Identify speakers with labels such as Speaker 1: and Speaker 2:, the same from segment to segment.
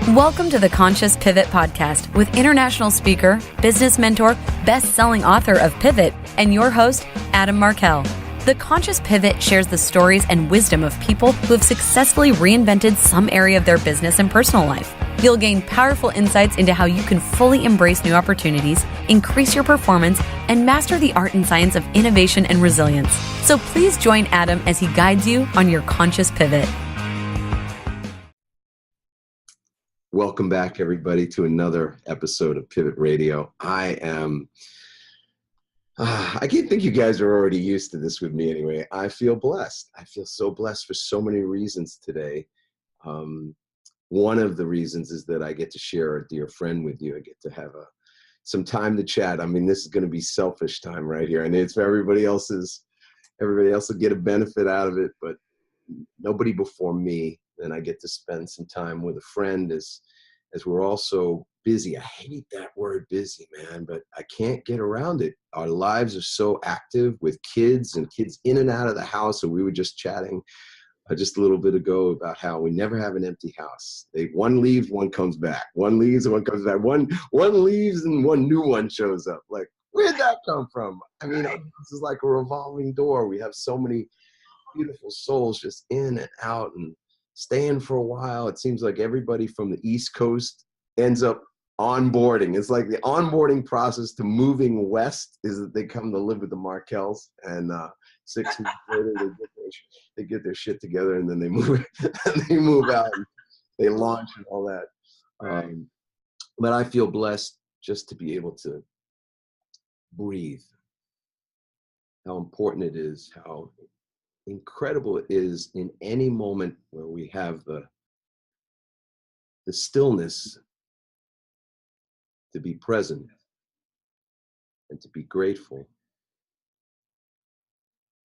Speaker 1: Welcome to the Conscious Pivot Podcast with international speaker, business mentor, best-selling author of Pivot, and your host, Adam Markell. The Conscious Pivot shares the stories and wisdom of people who have successfully reinvented some area of their business and personal life. You'll gain powerful insights into how you can fully embrace new opportunities, increase your performance, and master the art and science of innovation and resilience. So please join Adam as he guides you on your conscious pivot.
Speaker 2: Welcome back, everybody, to another episode of Pivot Radio. I can't think you guys are already used to this with me anyway. I feel blessed. I feel so blessed for so many reasons today. One of the reasons is that I get to share a dear friend with you. I get to have some time to chat. I mean, this is going to be selfish time right here. And it's for everybody else will get a benefit out of it, but nobody before me. And I get to spend some time with a friend as we're all so busy. I hate that word busy, man, but I can't get around it. Our lives are so active with kids and kids in and out of the house. And we were just chatting just a little bit ago about how we never have an empty house. One leaves, one comes back. One leaves and one comes back. One leaves and one new one shows up. Like, where'd that come from? I mean, this is like a revolving door. We have so many beautiful souls just in and out and staying for a while. It seems like everybody from the East Coast ends up onboarding. It's like the onboarding process to moving west is that they come to live with the Markells, and 6 months later they get their shit together, and then they move out and they launch and all that. But I feel blessed just to be able to breathe. How important it is, how incredible it is in any moment where we have the stillness to be present and to be grateful.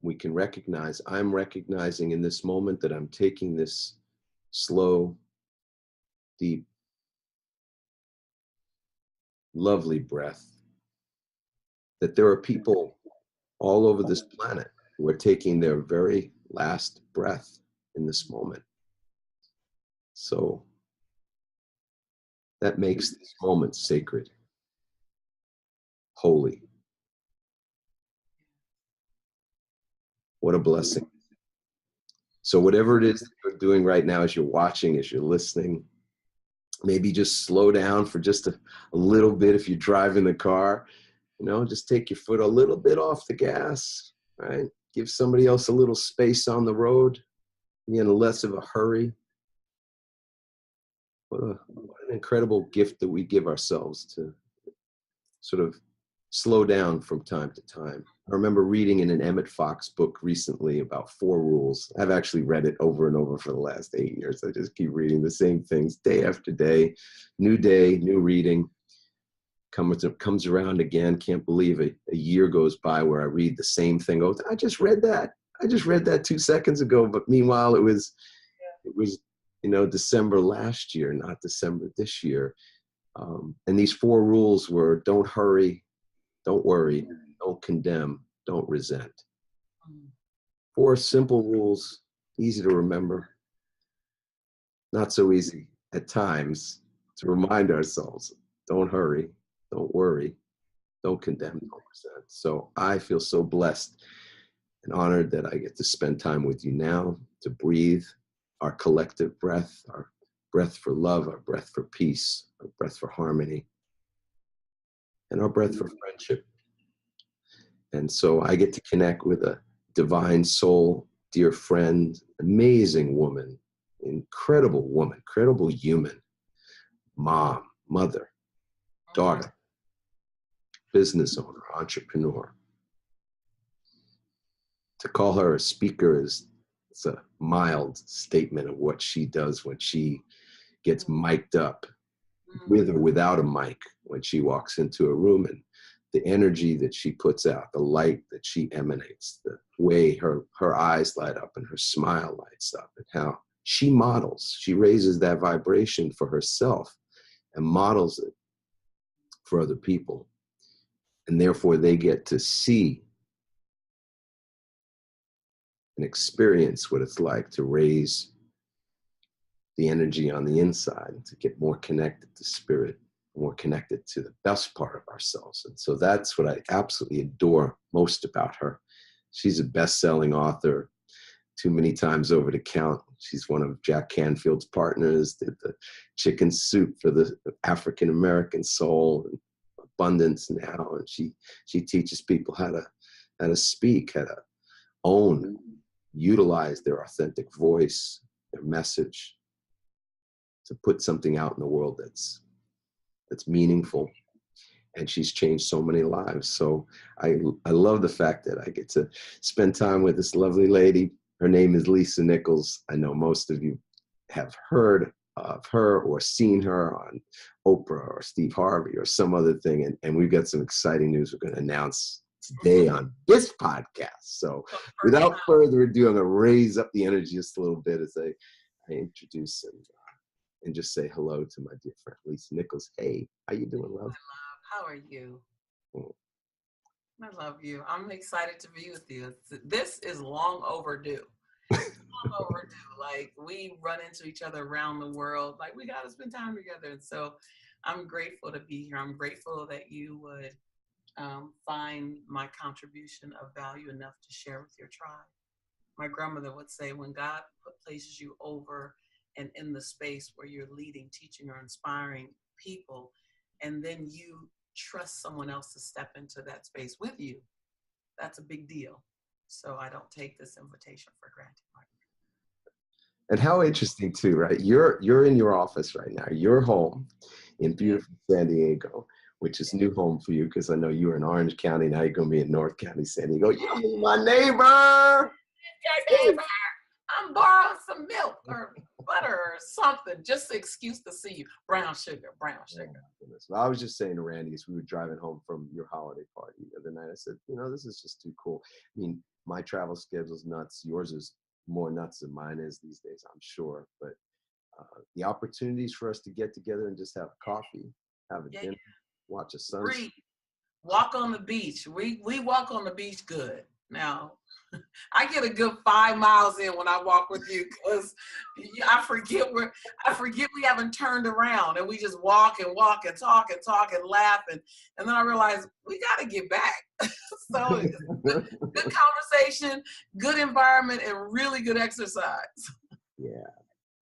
Speaker 2: We can recognize, I'm recognizing in this moment that I'm taking this slow, deep, lovely breath, that there are people all over this planet who are taking their very last breath in this moment. So that makes this moment sacred, holy. What a blessing. So whatever it is that you're doing right now, as you're watching, as you're listening, maybe just slow down for just a little bit. If you're driving the car, just take your foot a little bit off the gas, right? Give somebody else a little space on the road. Be in less of a hurry. What an incredible gift that we give ourselves to sort of slow down from time to time. I remember reading in an Emmett Fox book recently about 4 rules. I've actually read it over and over for the last 8 years. I just keep reading the same things day after day, new reading. Comes around again. Can't believe it. A year goes by where I read the same thing. Oh, I just read that 2 seconds ago. But meanwhile, it was December last year, not December this year. And these 4 rules were: don't hurry, don't worry, don't condemn, don't resent. 4 simple rules, easy to remember. Not so easy at times to remind ourselves. Don't hurry. Don't worry, don't condemn, don't resent. So I feel so blessed and honored that I get to spend time with you now to breathe our collective breath, our breath for love, our breath for peace, our breath for harmony, and our breath for friendship. And so I get to connect with a divine soul, dear friend, amazing woman, incredible human, mom, mother, daughter, business owner, entrepreneur. To call her a speaker it's a mild statement of what she does when she gets mic'd up, with or without a mic, when she walks into a room, and the energy that she puts out, the light that she emanates, the way her eyes light up and her smile lights up, and how she raises that vibration for herself and models it for other people. And therefore they get to see and experience what it's like to raise the energy on the inside, to get more connected to spirit, more connected to the best part of ourselves. And so that's what I absolutely adore most about her. She's a best-selling author, too many times over to count. She's one of Jack Canfield's partners, did the chicken soup for the African American soul, and abundance now. And she teaches people how to speak, how to own, utilize their authentic voice, their message, to put something out in the world that's meaningful. And she's changed so many lives. So I love the fact that I get to spend time with this lovely lady. Her name is Lisa Nichols. I know most of you have heard of her or seen her on Oprah or Steve Harvey or some other thing. And we've got some exciting news we're going to announce today on this podcast. So without further ado, I'm going to raise up the energy just a little bit as I introduce and just say hello to my dear friend, Lisa Nichols. Hey, how you doing, love?
Speaker 3: How are you? I love you. I'm excited to be with you. This is long overdue. Long overdue. Like, we run into each other around the world. Like, we got to spend time together. And so I'm grateful to be here. I'm grateful that you would find my contribution of value enough to share with your tribe. My grandmother would say, when God places you over and in the space where you're leading, teaching, or inspiring people, and then you trust someone else to step into that space with you, that's a big deal. So I don't take this invitation for granted.
Speaker 2: And how interesting too, right? You're in your office right now. You're home in beautiful San Diego, which is new home for you, because I know you were in Orange County. Now you're going to be in North County, San Diego. You're my neighbor.
Speaker 3: Your neighbor. I'm borrowing some milk or butter or something. Just an excuse to see you. Brown sugar.
Speaker 2: Well, I was just saying to Randy as we were driving home from your holiday party the other night, I said, this is just too cool. I mean, my travel schedule's nuts. Yours is more nuts than mine is these days, I'm sure. But the opportunities for us to get together and just have coffee, have a dinner, watch a sunset.
Speaker 3: Breathe. Walk on the beach. We walk on the beach good. Now, I get a good 5 miles in when I walk with you, because I forget we haven't turned around, and we just walk and talk and laugh, and then I realize we got to get back. So good conversation, good environment, and really good exercise.
Speaker 2: Yeah.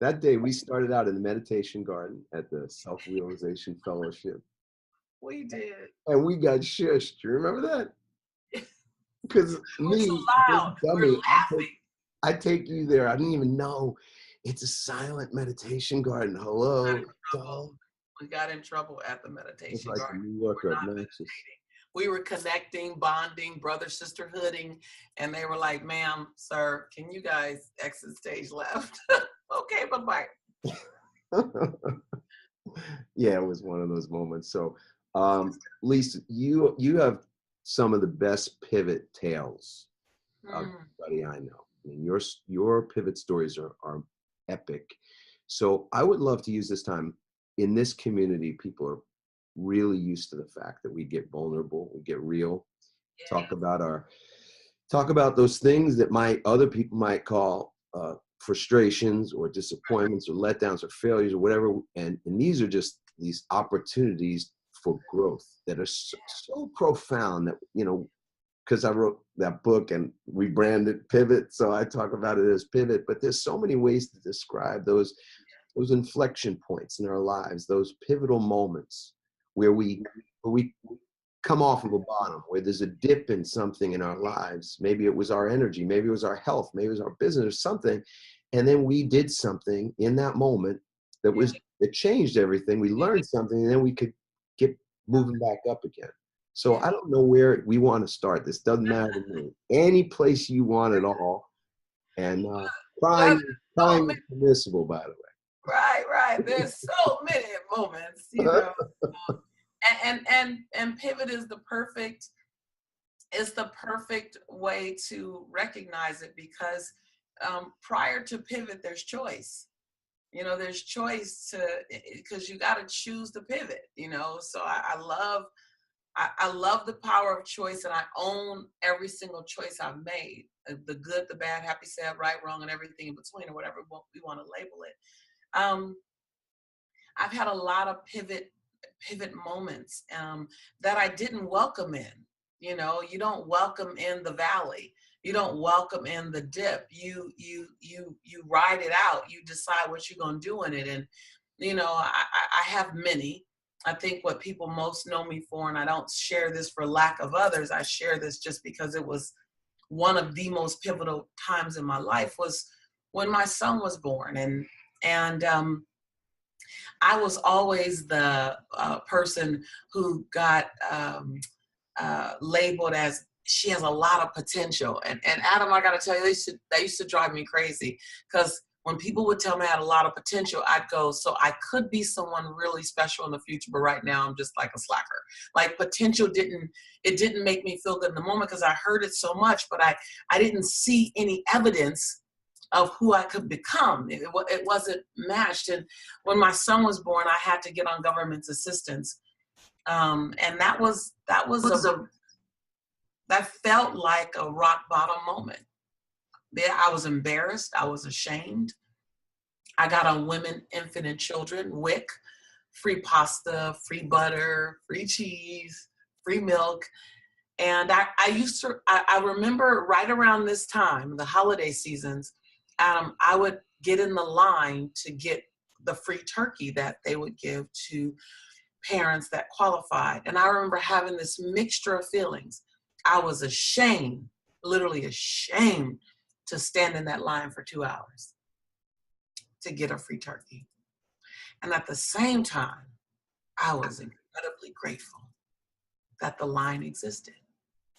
Speaker 2: That day we started out in the meditation garden at the Self-Realization Fellowship.
Speaker 3: We did.
Speaker 2: And we got shushed. You remember that? Because me,
Speaker 3: so loud.
Speaker 2: dummy, I take you there. I didn't even know. It's a silent meditation garden. Hello.
Speaker 3: We got in trouble at the meditation
Speaker 2: like
Speaker 3: garden.
Speaker 2: New Yorker,
Speaker 3: we were connecting, bonding, brother, sisterhooding, and they were like, ma'am, sir, can you guys exit stage left? Okay, bye-bye.
Speaker 2: Yeah, it was one of those moments. So, Lisa, you have some of the best pivot tales of anybody I know. I mean, your pivot stories are epic. So I would love to use this time in this community. People are really used to the fact that we get vulnerable, we get real, talk about those things that other people might call frustrations or disappointments or letdowns or failures or whatever. And these are just these opportunities for growth that are so profound that, because I wrote that book and rebranded Pivot, so I talk about it as Pivot, but there's so many ways to describe those inflection points in our lives, those pivotal moments where we come off of a bottom, where there's a dip in something in our lives. Maybe it was our energy, maybe it was our health, maybe it was our business or something. And then we did something in that moment that changed everything. We learned something, and then we could get moving back up again. So I don't know where we want to start. This doesn't matter to me. Any place you want at all. And crying is permissible, by the way.
Speaker 3: Right. There's so many moments, and pivot is the perfect way to recognize it, because prior to pivot, there's choice. There's choice because you got to choose to pivot. So I love the power of choice, and I own every single choice I've made, the good, the bad, happy, sad, right, wrong, and everything in between, or whatever we want to label it. I've had a lot of pivot moments that I didn't welcome in. You know, you don't welcome in the valley. You don't welcome in the dip. You ride it out. You decide what you're gonna do in it. And you know, I have many. I think what people most know me for, and I don't share this for lack of others, I share this just because it was one of the most pivotal times in my life, was when my son was born. And I was always the person who got labeled as, she has a lot of potential. And Adam, I gotta tell you, that used to drive me crazy, because when people would tell me I had a lot of potential, I'd go, so I could be someone really special in the future, but right now I'm just like a slacker. Like, potential didn't make me feel good in the moment, because I heard it so much, but I didn't see any evidence of who I could become. It wasn't matched. And when my son was born, I had to get on government assistance. And that felt like a rock bottom moment. There, I was embarrassed. I was ashamed. I got on Women, Infant, and Children, WIC, free pasta, free butter, free cheese, free milk. And I remember right around this time, the holiday seasons, I would get in the line to get the free turkey that they would give to parents that qualified. And I remember having this mixture of feelings. I was ashamed, literally ashamed, to stand in that line for 2 hours to get a free turkey. And at the same time, I was incredibly grateful that the line existed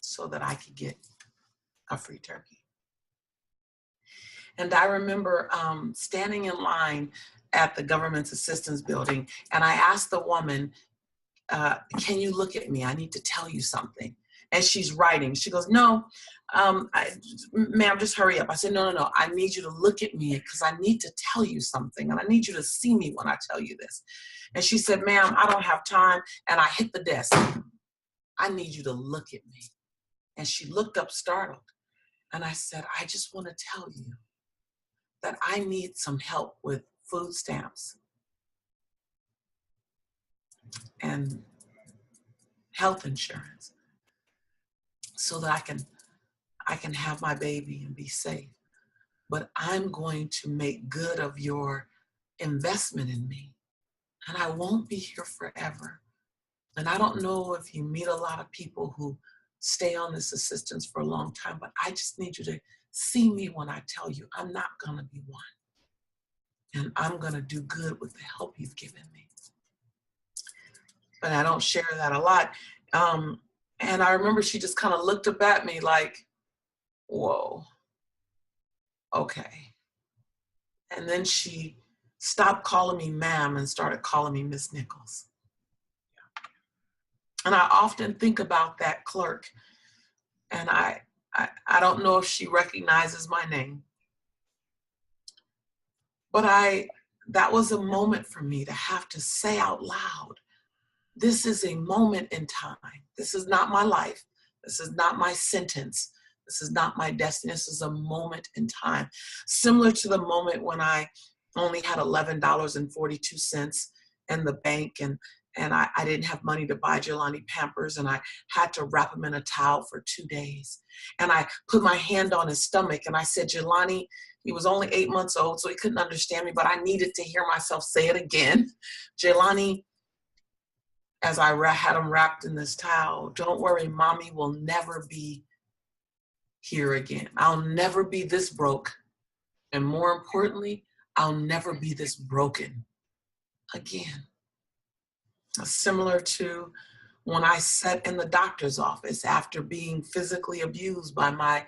Speaker 3: so that I could get a free turkey. And I remember standing in line at the government's assistance building, and I asked the woman, can you look at me? I need to tell you something. And she's writing. She goes, no, ma'am, just hurry up. I said, no. I need you to look at me, because I need to tell you something, and I need you to see me when I tell you this. And she said, ma'am, I don't have time. And I hit the desk. I need you to look at me. And she looked up startled. And I said, I just want to tell you that I need some help with food stamps and health insurance so that I can have my baby and be safe. But I'm going to make good of your investment in me, and I won't be here forever. And I don't know if you meet a lot of people who stay on this assistance for a long time, but I just need you to see me when I tell you I'm not gonna be one. And I'm gonna do good with the help you've given me. But I don't share that a lot. And I remember she just kind of looked up at me like, whoa, okay. And then she stopped calling me ma'am and started calling me Miss Nichols. And I often think about that clerk, and I don't know if she recognizes my name, but that was a moment for me to have to say out loud, this is a moment in time. This is not my life. This is not my sentence. This is not my destiny. This is a moment in time. Similar to the moment when I only had $11.42 in the bank, and I didn't have money to buy Jelani Pampers, and I had to wrap him in a towel for 2 days. And I put my hand on his stomach and I said, Jelani, he was only 8 months old, so he couldn't understand me, but I needed to hear myself say it again. Jelani, as I had him wrapped in this towel, don't worry, mommy will never be here again. I'll never be this broke. And more importantly, I'll never be this broken again. Similar to when I sat in the doctor's office after being physically abused by my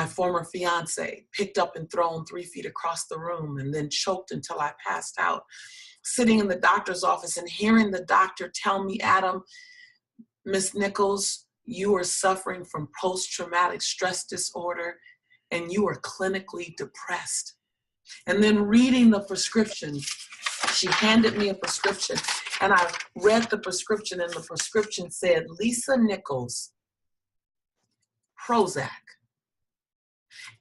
Speaker 3: former fiance, picked up and thrown 3 feet across the room and then choked until I passed out. Sitting in the doctor's office and hearing the doctor tell me, Adam, Miss Nichols, you are suffering from post-traumatic stress disorder and you are clinically depressed. And then reading the prescription, she handed me a prescription and I read the prescription, and the prescription said, Lisa Nichols, Prozac.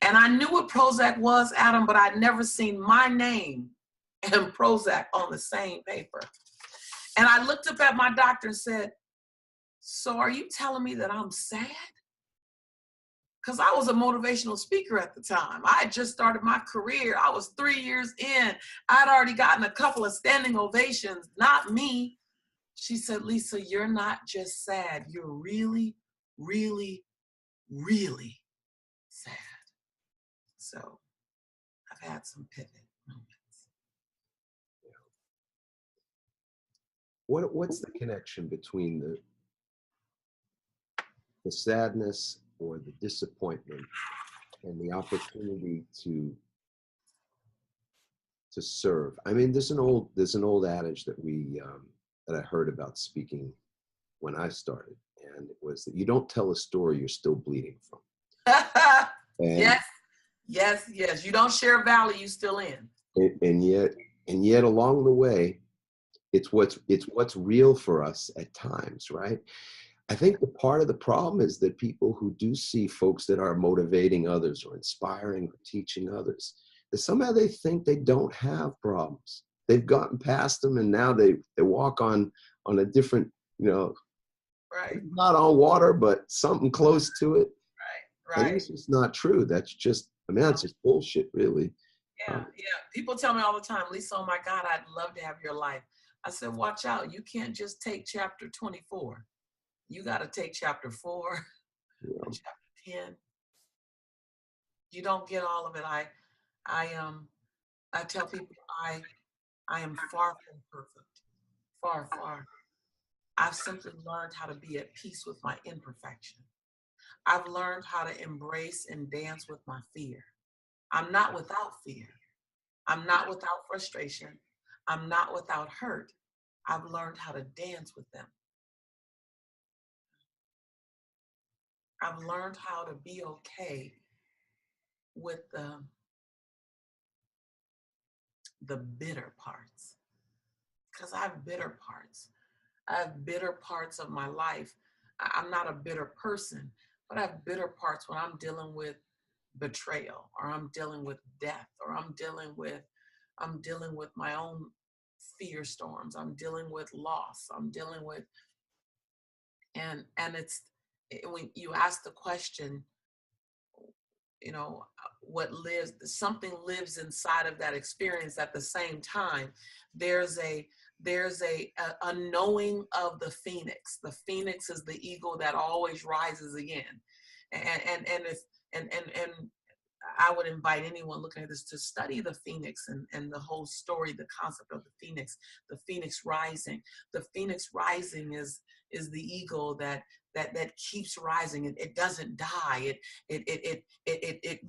Speaker 3: And I knew what Prozac was, Adam, but I'd never seen my name and Prozac on the same paper. And I looked up at my doctor and said, so are you telling me that I'm sad? Because I was a motivational speaker at the time. I had just started my career. I was 3 years in. I'd already gotten a couple of standing ovations, not me. She said, Lisa, you're not just sad. You're really, really, really sad. So I've had some pivot moments.
Speaker 2: What's the connection between the sadness or the disappointment and the opportunity to serve? I mean, there's an old adage that that I heard about speaking when I started, and it was that you don't tell a story you're still bleeding from.
Speaker 3: Yes. You don't share valley you still in.
Speaker 2: And yet along the way, it's what's real for us at times, right? I think the part of the problem is that people who do see folks that are motivating others or inspiring or teaching others, that somehow they think they don't have problems. They've gotten past them, and now they walk on a different,
Speaker 3: right,
Speaker 2: not on water, but something close to it.
Speaker 3: Right.
Speaker 2: And it's just not true. That's just, that's just bullshit, really.
Speaker 3: Yeah. People tell me all the time, Lisa, oh my God, I'd love to have your life. I said, watch out. You can't just take chapter 24. You got to take chapter 4 and chapter 10. You don't get all of it. I tell people I am far from perfect. Far. I've simply learned how to be at peace with my imperfection. I've learned how to embrace and dance with my fear. I'm not without fear. I'm not without frustration. I'm not without hurt. I've learned how to dance with them. I've learned how to be okay with the bitter parts, because I have bitter parts. I have bitter parts of my life. I'm not a bitter person, but I have bitter parts when I'm dealing with betrayal, or I'm dealing with death, or I'm dealing with my own fear storms. I'm dealing with loss. I'm dealing with, and when you ask the question, something lives inside of that experience. At the same time, there's a knowing of the phoenix. The phoenix is the eagle that always rises again. And I would invite anyone looking at this to study the phoenix and the whole story, the concept of the phoenix rising. The phoenix rising is the eagle that keeps rising. It doesn't die. It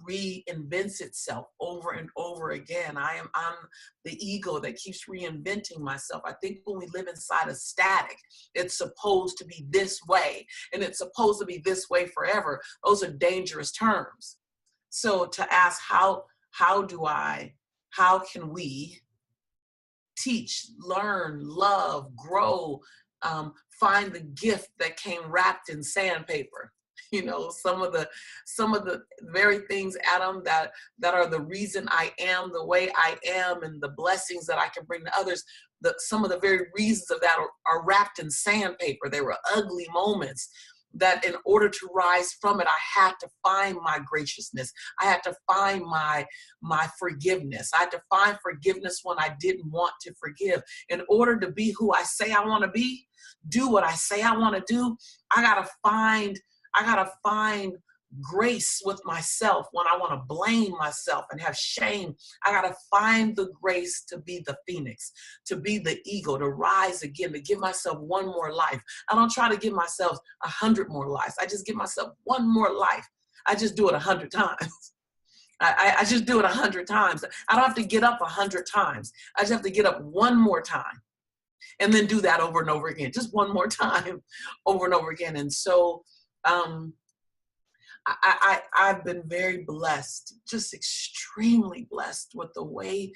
Speaker 3: reinvents itself over and over again. I'm the eagle that keeps reinventing myself. I think when we live inside of static, it's supposed to be this way, and it's supposed to be this way forever. Those are dangerous terms. So to ask how can we teach, learn, love, grow, find the gift that came wrapped in sandpaper. Some of the very things, Adam, that are the reason I am the way I am, and the blessings that I can bring to others. Some of the very reasons of that are wrapped in sandpaper. They were ugly moments that in order to rise from it, I had to find my graciousness. I had to find my forgiveness. I had to find forgiveness when I didn't want to forgive. In order to be who I say I want to be, do what I say I want to do, I gotta find grace with myself when I want to blame myself and have shame. I got to find the grace to be the phoenix, to be the eagle, to rise again, to give myself one more life. I don't try to give myself 100 more lives. I just give myself one more life. I just do it 100 times. I just do it 100 times. I don't have to get up 100 times. I just have to get up one more time and then do that over and over again, just one more time over and over again. And so, I've been very blessed, just extremely blessed with the way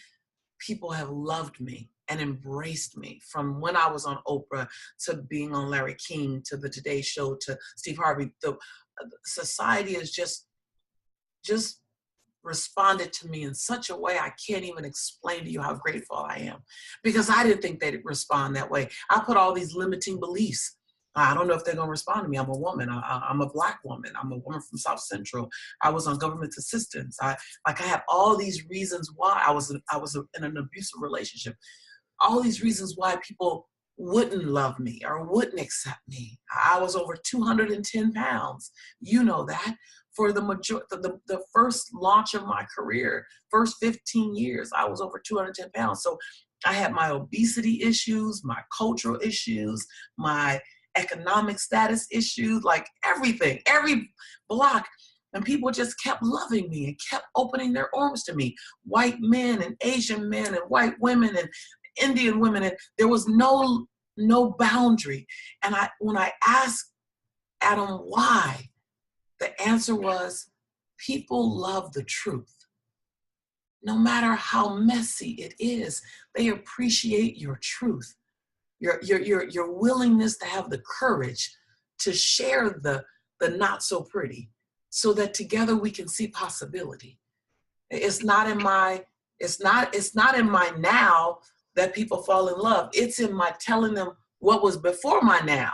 Speaker 3: people have loved me and embraced me, from when I was on Oprah to being on Larry King to the Today Show to Steve Harvey. The society is just responded to me in such a way I can't even explain to you how grateful I am, because I didn't think they'd respond that way. I put all these limiting beliefs. I don't know if they're going to respond to me. I'm a woman. I'm a Black woman. I'm a woman from South Central. I was on government assistance. I had all these reasons why I was in an abusive relationship. All these reasons why people wouldn't love me or wouldn't accept me. I was over 210 pounds. You know that. For the first launch of my career, first 15 years, I was over 210 pounds. So I had my obesity issues, my cultural issues, my economic status issues, like everything, every block. And people just kept loving me and kept opening their arms to me. White men and Asian men and white women and Indian women. And there was no boundary. And when I asked Adam why, the answer was, people love the truth. No matter how messy it is, they appreciate your truth. Your willingness to have the courage to share the not so pretty, so that together we can see possibility. It's not in my now that people fall in love. It's in my telling them what was before my now.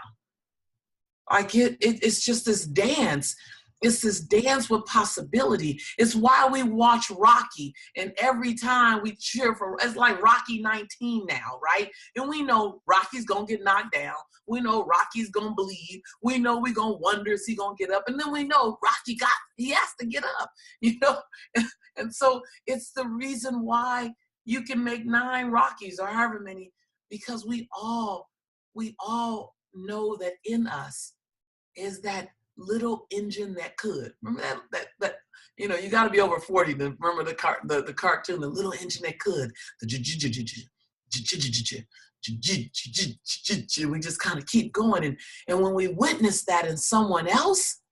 Speaker 3: It's just this dance. It's this dance with possibility. It's why we watch Rocky, and every time we cheer for, it's like Rocky 19 now, right? And we know Rocky's gonna get knocked down. We know Rocky's gonna bleed. We know we're gonna wonder is he gonna get up. And then we know he has to get up, you know? And so it's the reason why you can make 9 Rockies or however many, because we all know that in us is that little engine that could. Remember that you know, you got to be over 40 to remember the cartoon, the little engine that could. We just kind of keep going, and when we witness that in someone else,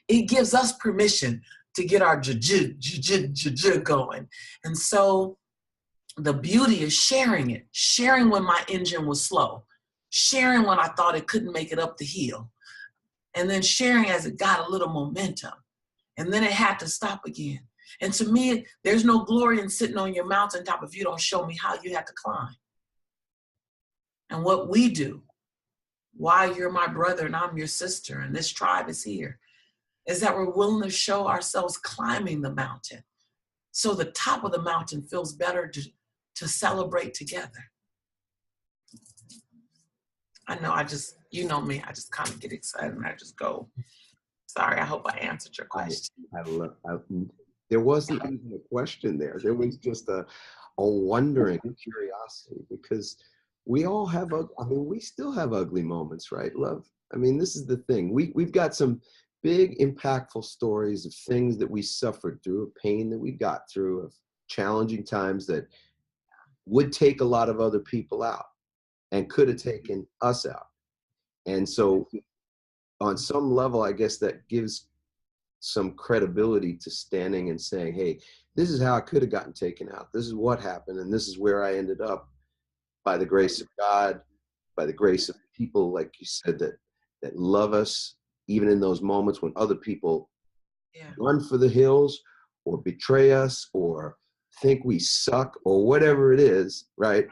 Speaker 3: it gives us permission to get our going. And so the beauty is sharing when my engine was slow, sharing when I thought it couldn't make it up the hill, and then sharing as it got a little momentum. And then it had to stop again. And to me, there's no glory in sitting on your mountaintop if you don't show me how you had to climb. And what we do, why you're my brother and I'm your sister and this tribe is here, is that we're willing to show ourselves climbing the mountain, so the top of the mountain feels better to celebrate together. I know you know me, I just kind of get excited and I just go. Sorry, I hope I answered your question.
Speaker 2: There wasn't even a question there. There was just a wondering, curiosity, because we all have, we still have ugly moments, right, love? I mean, this is the thing. We've got some big, impactful stories of things that we suffered through, of pain that we got through, of challenging times that would take a lot of other people out and could have taken us out. And so on some level, I guess that gives some credibility to standing and saying, hey, this is how I could have gotten taken out. This is what happened. And this is where I ended up by the grace of God, by the grace of people, like you said, that love us, even in those moments when other people run for the hills or betray us or think we suck or whatever it is, right?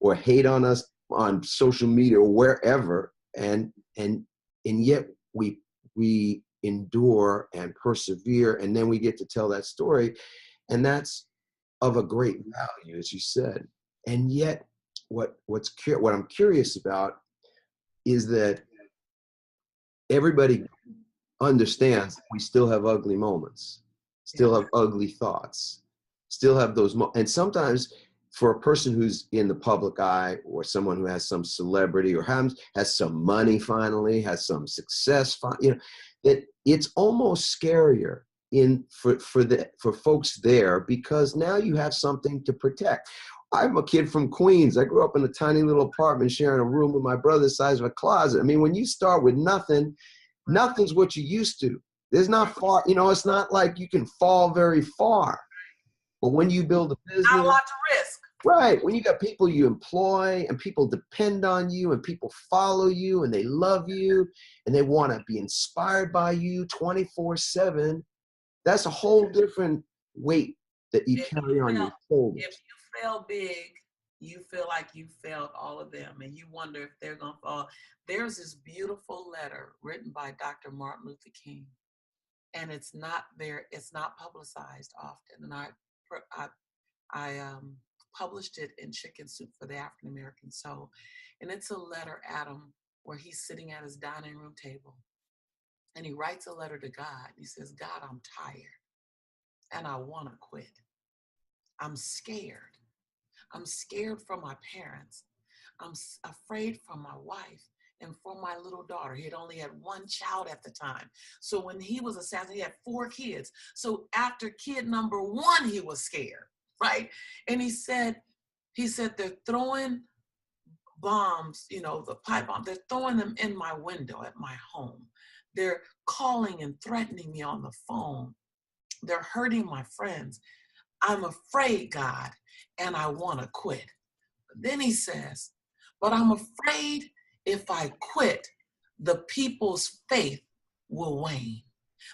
Speaker 2: Or hate on us on social media or wherever. And yet we endure and persevere, and then we get to tell that story, and that's of a great value, as you said. And yet what I'm curious about is that everybody understands we still have ugly moments, still have ugly thoughts, still have those and sometimes for a person who's in the public eye, or someone who has some celebrity or has some money finally, has some success, that it's almost scarier for folks there, because now you have something to protect. I'm a kid from Queens. I grew up in a tiny little apartment sharing a room with my brother the size of a closet. I mean, when you start with nothing, nothing's what you used to. There's not far, it's not like you can fall very far. But when you build a business,
Speaker 3: not a lot to risk.
Speaker 2: Right. When you got people you employ and people depend on you and people follow you and they love you and they want to be inspired by you 24/7, that's a whole different weight that you carry on your shoulders.
Speaker 3: If you fail big, you feel like you failed all of them, and you wonder if they're going to fall. There's this beautiful letter written by Dr. Martin Luther King, and it's not publicized often. And I published it in Chicken Soup for the African American Soul. And it's a letter, Adam, where he's sitting at his dining room table. And he writes a letter to God. He says, God, I'm tired and I want to quit. I'm scared. I'm scared for my parents. I'm afraid for my wife and for my little daughter. He had only had one child at the time. So when he was assassinated, he had 4 kids. So after kid number 1, he was scared, right? And he said, they're throwing bombs, the pipe bomb, they're throwing them in my window at my home. They're calling and threatening me on the phone. They're hurting my friends. I'm afraid, God, and I want to quit. But then he says, but I'm afraid if I quit, the people's faith will wane,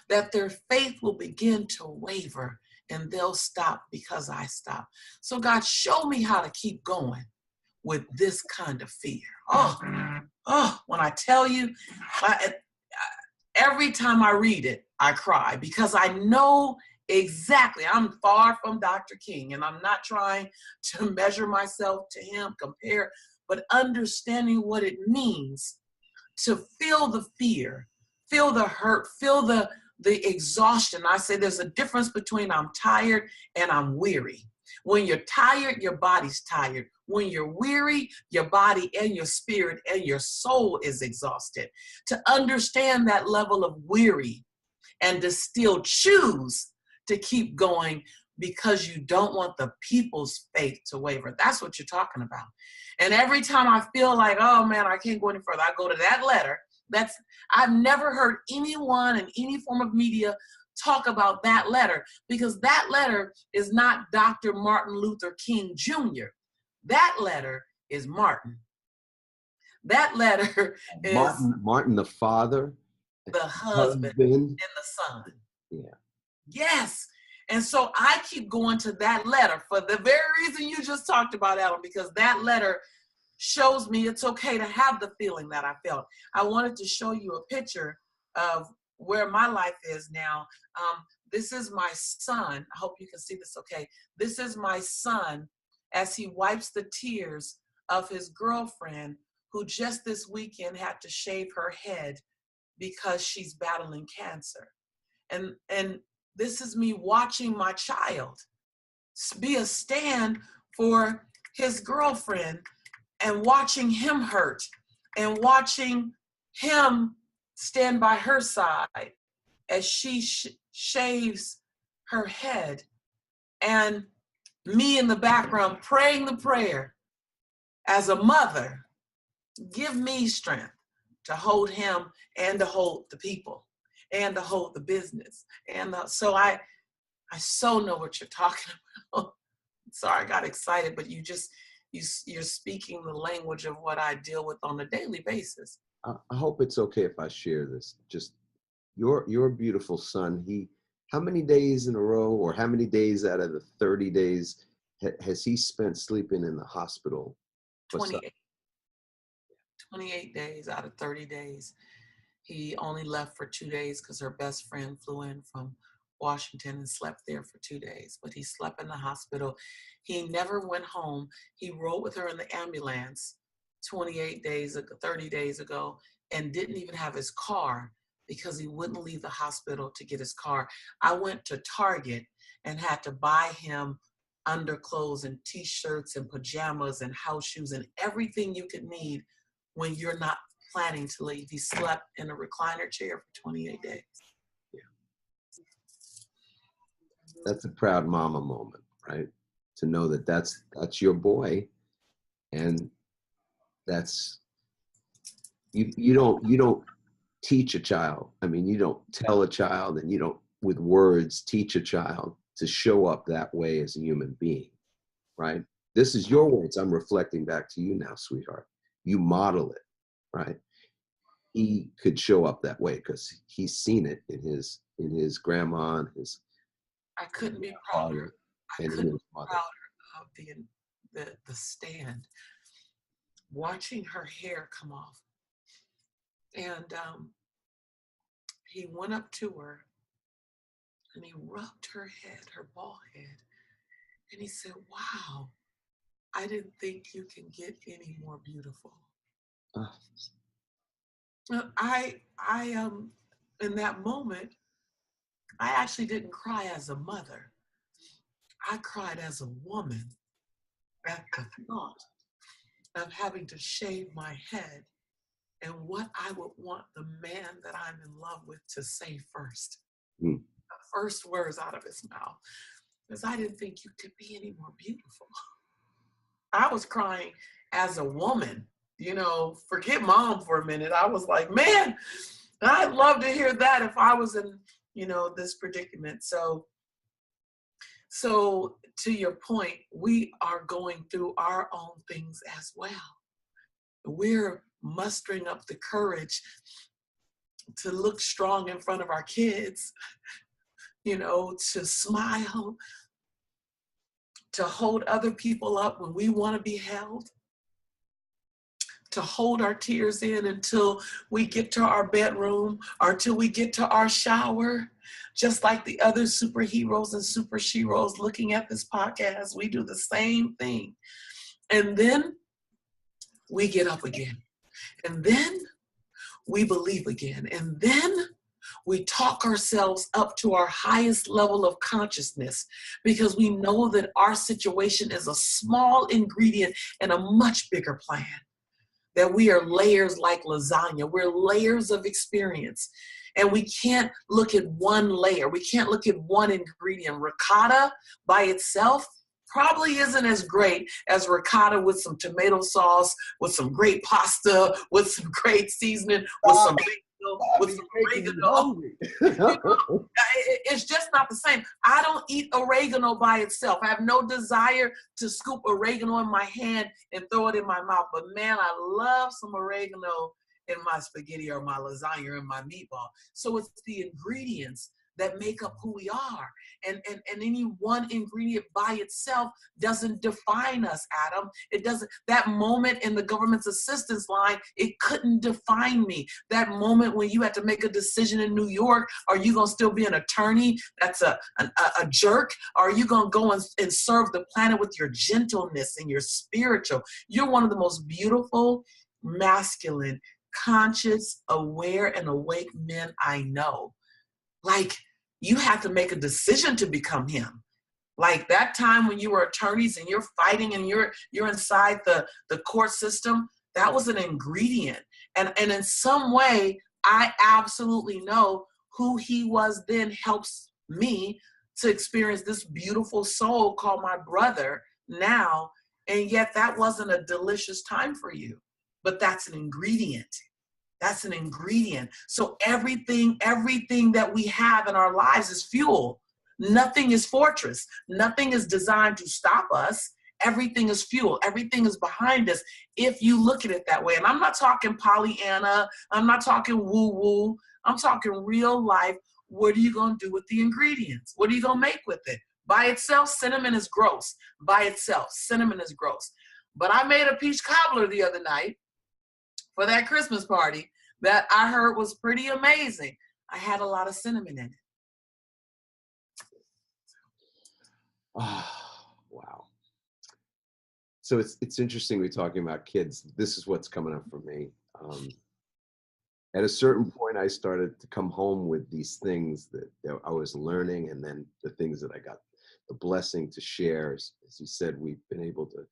Speaker 3: that their faith will begin to waver and they'll stop because I stop. So God, show me how to keep going with this kind of fear. When I tell you, every time I read it, I cry because I know exactly. I'm far from Dr. King, and I'm not trying to measure myself to him, compare, but understanding what it means to feel the fear, feel the hurt, feel the exhaustion. I say there's a difference between I'm tired and I'm weary. When you're tired, your body's tired. When you're weary, your body and your spirit and your soul is exhausted. To understand that level of weary and to still choose to keep going because you don't want the people's faith to waver. That's what you're talking about. And every time I feel like, oh man, I can't go any further, I go to that letter. I've never heard anyone in any form of media talk about that letter, because that letter is not Dr. Martin Luther King Jr. That letter is Martin. That letter is
Speaker 2: Martin the father,
Speaker 3: the husband and the son.
Speaker 2: Yeah.
Speaker 3: Yes. And so I keep going to that letter for the very reason you just talked about, Adam, because that letter shows me it's okay to have the feeling that I felt. I wanted to show you a picture of where my life is now. This is my son. I hope you can see this okay. This is my son as he wipes the tears of his girlfriend, who just this weekend had to shave her head because she's battling cancer. And this is me watching my child be a stand for his girlfriend and watching him hurt and watching him stand by her side as she shaves her head, and me in the background praying the prayer as a mother, give me strength to hold him and to hold the people and to hold the business. And so I so know what you're talking about. Sorry, I got excited, but you're speaking the language of what I deal with on a daily basis.
Speaker 2: I hope it's okay if I share this. Just your beautiful son, how many days in a row, or how many days out of the 30 days has he spent sleeping in the hospital?
Speaker 3: 28 days out of 30 days. He only left for 2 days because her best friend flew in from Washington and slept there for 2 days. But he slept in the hospital. He never went home. He rode with her in the ambulance 30 days ago, and didn't even have his car because he wouldn't leave the hospital to get his car. I went to Target and had to buy him underclothes and t-shirts and pajamas and house shoes and everything you could need when you're not planning to leave. He slept in a recliner chair for 28 days.
Speaker 2: Yeah. That's a proud mama moment, right? To know that that's your boy, and that's you don't teach a child. I mean, you don't tell a child, and you don't with words teach a child to show up that way as a human being, right? This is your words. I'm reflecting back to you now, sweetheart. You model it, right? He could show up that way because he's seen it in his grandma and his
Speaker 3: I couldn't be prouder.
Speaker 2: Father
Speaker 3: I
Speaker 2: and
Speaker 3: couldn't
Speaker 2: his
Speaker 3: be
Speaker 2: mother.
Speaker 3: prouder of the stand, watching her hair come off. And he went up to her and he rubbed her head, her bald head, and he said, "Wow, I didn't think you can get any more beautiful." I in that moment, I actually didn't cry as a mother. I cried as a woman at the thought of having to shave my head and what I would want the man that I'm in love with to say first. The first words out of his mouth, because I didn't think you could be any more beautiful. I was crying as a woman, forget mom for a minute. I was like, man, I'd love to hear that if I was in, this predicament. So to your point, we are going through our own things as well. We're mustering up the courage to look strong in front of our kids, to smile, to hold other people up when we want to be held, to hold our tears in until we get to our bedroom or till we get to our shower. Just like the other superheroes and super sheroes looking at this podcast, we do the same thing. And then we get up again. And then we believe again. And then we talk ourselves up to our highest level of consciousness because we know that our situation is a small ingredient in a much bigger plan. That we are layers like lasagna. We're layers of experience. And we can't look at one layer. We can't look at one ingredient. Ricotta by itself probably isn't as great as ricotta with some tomato sauce, with some great pasta, with some great seasoning, with some oregano. It's just not the same. I don't eat oregano by itself. I have no desire to scoop oregano in my hand and throw it in my mouth. But man, I love some oregano in my spaghetti or my lasagna or in my meatball. So it's the ingredients that make up who we are. And any one ingredient by itself doesn't define us, Adam. It doesn't. That moment in the government's assistance line, it couldn't define me. That moment when you had to make a decision in New York, are you going to still be an attorney that's a jerk? Or are you going to go and serve the planet with your gentleness and your spiritual? You're one of the most beautiful, masculine, conscious, aware, and awake men I know. Like, you have to make a decision to become him. Like that time when you were attorneys and you're fighting and you're inside the court system, that was an ingredient. And in some way, I absolutely know who he was then helps me to experience this beautiful soul called my brother now. And yet that wasn't a delicious time for you, but that's an ingredient. That's an ingredient. So everything that we have in our lives is fuel. Nothing is fortress. Nothing is designed to stop us. Everything is fuel. Everything is behind us if you look at it that way. And I'm not talking Pollyanna. I'm not talking woo-woo. I'm talking real life. What are you going to do with the ingredients? What are you going to make with it? By itself, cinnamon is gross. By itself, cinnamon is gross. But I made a peach cobbler the other night for that Christmas party that I heard was pretty amazing. I had a lot of cinnamon in it.
Speaker 2: Wow. So it's interesting we're talking about kids. This is what's coming up for me. At a certain point, I started to come home with these things that I was learning, and then the things that I got the blessing to share. As you said, we've been able to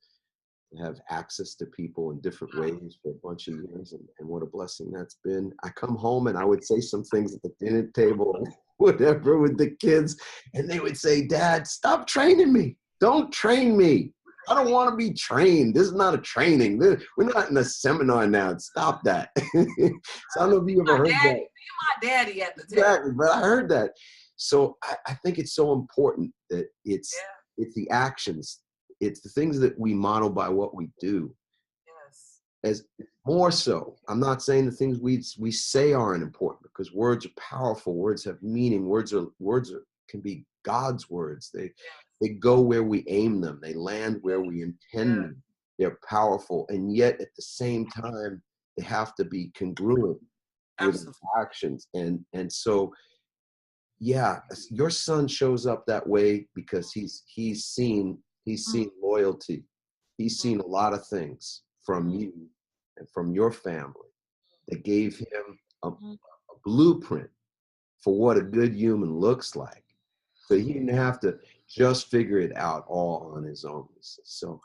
Speaker 2: have access to people in different ways for a bunch of years, and what a blessing that's been. I come home and I would say some things at the dinner table and whatever with the kids, and they would say, "Dad, stop training me. Don't train me. I don't want to be trained. This is not a training. We're not in a seminar now. Stop that." So I don't know if you ever heard that.
Speaker 3: Be my daddy at the table.
Speaker 2: Exactly, but I heard that. So I think it's so important that it's the actions. It's the things that we model by what we do.
Speaker 3: Yes.
Speaker 2: As more so, I'm not saying the things we say aren't important, because words are powerful. Words have meaning. Words can be God's words. They go where we aim them. They land where we intend them. They're powerful. And yet at the same time, they have to be congruent with actions. And so, yeah, your son shows up that way because he's seen loyalty. He's seen a lot of things from you and from your family that gave him a blueprint for what a good human looks like. So he didn't have to just figure it out all on his own. So,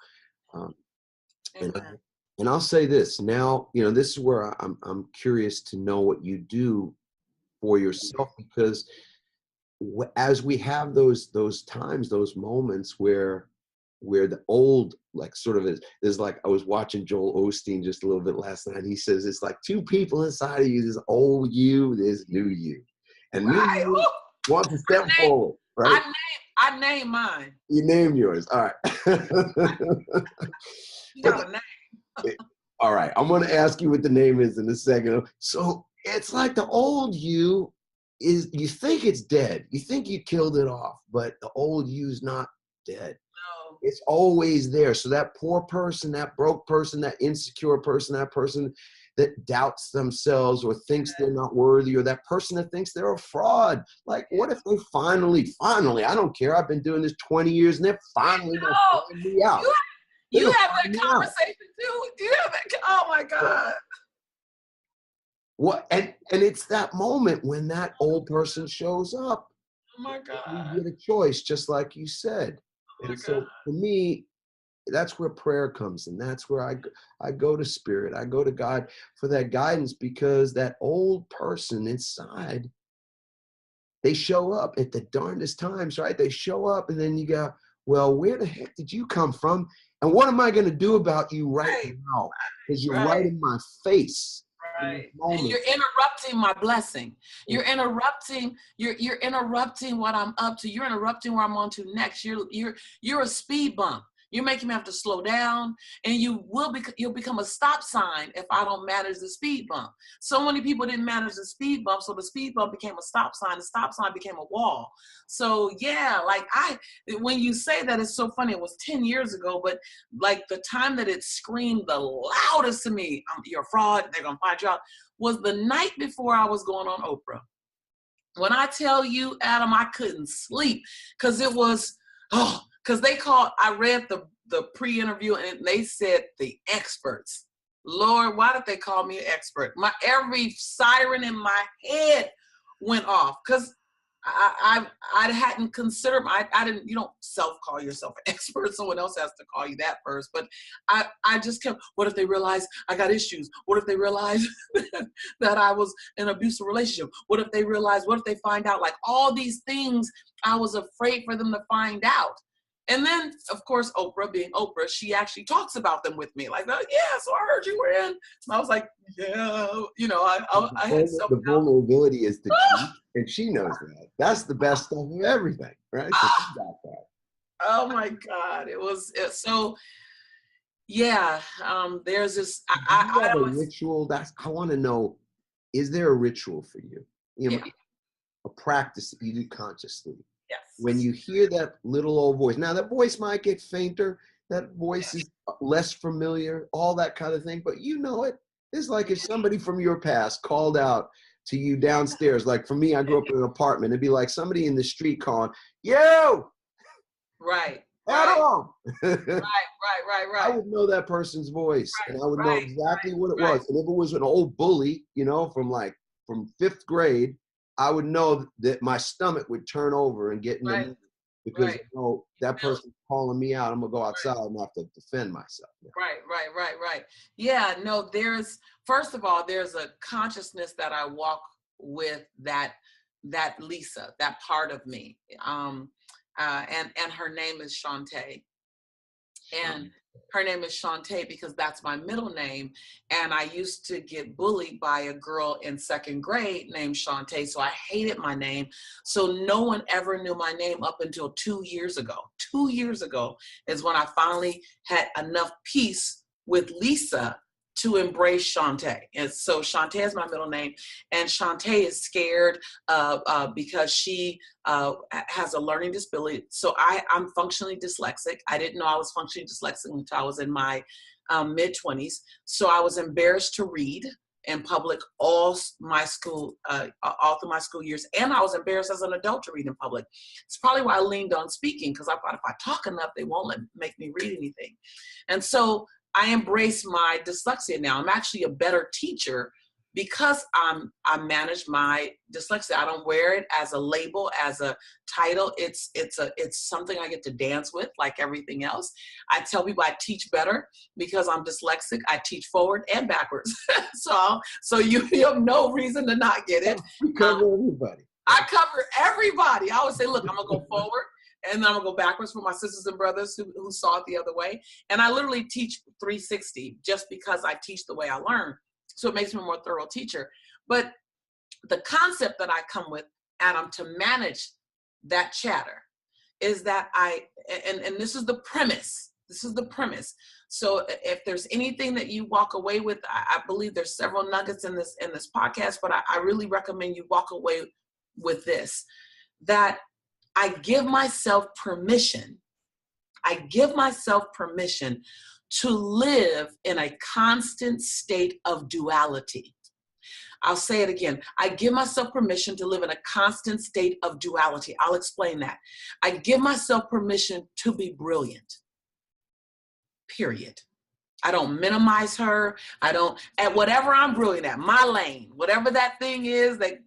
Speaker 2: and I'll say this now, this is where I'm curious to know what you do for yourself, because as we have those times, those moments where the old, like, sort of is like, I was watching Joel Osteen just a little bit last night. He says it's like two people inside of you. There's old you, there's new you, and new you wants to step forward. Right?
Speaker 3: I name mine.
Speaker 2: You named yours. All right.
Speaker 3: You got a name.
Speaker 2: All right. I'm going to ask you what the name is in a second. So it's like the old you you think it's dead. You think you killed it off, but the old you's not dead.
Speaker 3: No.
Speaker 2: It's always there. So that poor person, that broke person, that insecure person, that person that doubts themselves or thinks they're not worthy, or that person that thinks they're a fraud. Like, what if they finally, I don't care, I've been doing this 20 years and they're finally going to find me out.
Speaker 3: You have that conversation too. You have that. Oh my God.
Speaker 2: What? And it's that moment when that old person shows up.
Speaker 3: Oh my God.
Speaker 2: You get a choice, just like you said. And so for me, that's where prayer comes in. That's where I go to Spirit. I go to God for that guidance, because that old person inside, they show up at the darndest times, right? They show up, and then you go, well, where the heck did you come from? And what am I going to do about you right now? Because you're right in my face.
Speaker 3: Right. And you're interrupting my blessing. You're interrupting. You're interrupting what I'm up to. You're interrupting where I'm on to next. You're a speed bump. You're making me have to slow down, and you'll become a stop sign if I don't manage the speed bump. So many people didn't manage the speed bump, so the speed bump became a stop sign. The stop sign became a wall. So yeah, like when you say that, it's so funny. It was 10 years ago, but like the time that it screamed the loudest to me, you're a fraud, they're gonna find you out, was the night before I was going on Oprah. When I tell you, Adam, I couldn't sleep because it was, because I read the pre-interview and they said the experts. Lord, why did they call me an expert? Every siren in my head went off because I hadn't considered, you don't self-call yourself an expert. Someone else has to call you that first. But I just kept, what if they realize I got issues? What if they realize that I was in an abusive relationship? What if they find out? Like all these things, I was afraid for them to find out. And then, of course, Oprah, being Oprah, she actually talks about them with me. Like, so I heard you were in. And I was like, yeah, I had
Speaker 2: the vulnerability is the key, and she knows that. That's the best stuff of everything, right? So she got that.
Speaker 3: Oh my God, so. Yeah, there's this. I
Speaker 2: have a ritual. I want to know: is there a ritual for you? A practice that you do consciously?
Speaker 3: Yes.
Speaker 2: When you hear that little old voice, now that voice might get fainter, that voice is less familiar, all that kind of thing, but you know it. It's like if somebody from your past called out to you downstairs. Like for me, I grew up in an apartment. It'd be like somebody in the street calling, "Yo!"
Speaker 3: Right.
Speaker 2: Adam!
Speaker 3: Right.
Speaker 2: I would know that person's voice, and I would know exactly what it was. And if it was an old bully, from 5th grade, I would know that my stomach would turn over and get in the mood, because that person's calling me out. I'm gonna go outside and have to defend myself.
Speaker 3: Right. Yeah, no, first of all, there's a consciousness that I walk with that Lisa, that part of me. And her name is Shantae. And her name is Shantae because that's my middle name. And I used to get bullied by a girl in 2nd grade named Shantae. So I hated my name. So no one ever knew my name up until 2 years ago. 2 years ago is when I finally had enough peace with Lisa to embrace Shantae. And so Shantae is my middle name, and Shantae is scared because she has a learning disability. So I'm functionally dyslexic. I didn't know I was functionally dyslexic until I was in my mid-20s. So I was embarrassed to read in public all through my school years. And I was embarrassed as an adult to read in public. It's probably why I leaned on speaking, because I thought if I talk enough, they won't make me read anything. And so I embrace my dyslexia now. I'm actually a better teacher because I manage my dyslexia. I don't wear it as a label, as a title. It's something I get to dance with, like everything else. I tell people I teach better because I'm dyslexic. I teach forward and backwards. so you have no reason to not get it.
Speaker 2: You cover everybody.
Speaker 3: I cover everybody. I always say, look, I'm gonna go forward and then I'm gonna go backwards for my sisters and brothers who saw it the other way. And I literally teach 360 just because I teach the way I learn. So it makes me a more thorough teacher. But the concept that I come with, Adam, to manage that chatter is that and this is the premise. This is the premise. So if there's anything that you walk away with, I believe there's several nuggets in this podcast, but I really recommend you walk away with this, that I give myself permission to live in a constant state of duality. I'll say it again. I give myself permission to live in a constant state of duality. I'll explain that. I give myself permission to be brilliant. Period. I don't minimize her. I don't, at whatever I'm brilliant at, my lane, whatever that thing is that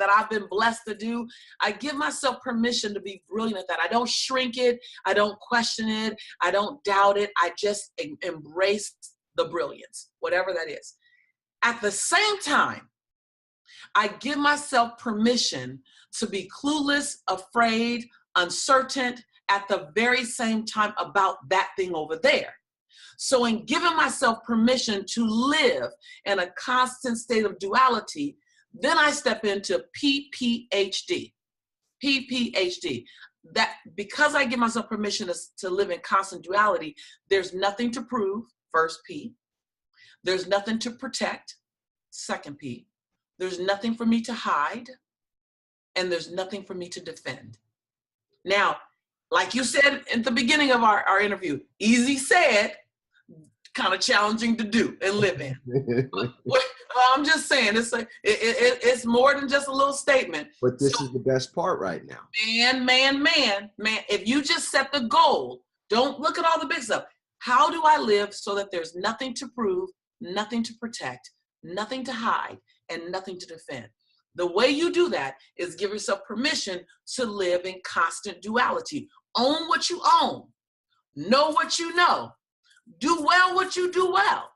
Speaker 3: I've been blessed to do, I give myself permission to be brilliant at that. I don't shrink it. I don't question it. I don't doubt it. I just embrace the brilliance, whatever that is. At the same time, I give myself permission to be clueless, afraid, uncertain at the very same time about that thing over there. So in giving myself permission to live in a constant state of duality, then I step into PPHD. PPHD. That because I give myself permission to live in constant duality, there's nothing to prove, first P. There's nothing to protect, second P. There's nothing for me to hide, and there's nothing for me to defend. Now, like you said at the beginning of our interview, easy said, kind of challenging to do and live in. I'm just saying, it's more than just a little statement.
Speaker 2: But this is the best part right now.
Speaker 3: Man, if you just set the goal, don't look at all the big stuff. How do I live so that there's nothing to prove, nothing to protect, nothing to hide, and nothing to defend? The way you do that is give yourself permission to live in constant duality. Own what you own. Know what you know. Do well what you do well.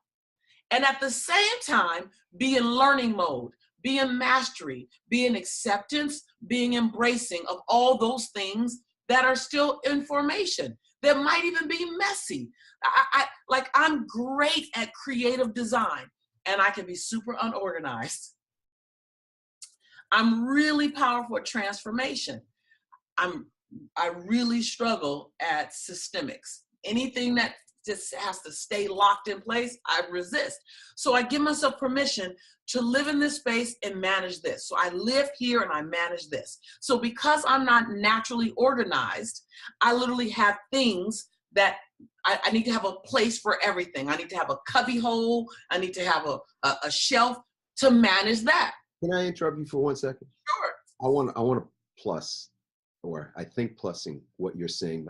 Speaker 3: And at the same time, be in learning mode, be in mastery, be in acceptance, being embracing of all those things that are still in formation, that might even be messy. I'm great at creative design, and I can be super unorganized. I'm really powerful at transformation. I really struggle at systemics. Anything that just has to stay locked in place, I resist. So I give myself permission to live in this space and manage this. So I live here and I manage this. So because I'm not naturally organized, I literally have things that I need to have a place for everything. I need to have a cubby hole. I need to have a shelf to manage that.
Speaker 2: Can I interrupt you for 1 second?
Speaker 3: Sure.
Speaker 2: I want to plus, or I think plussing what you're saying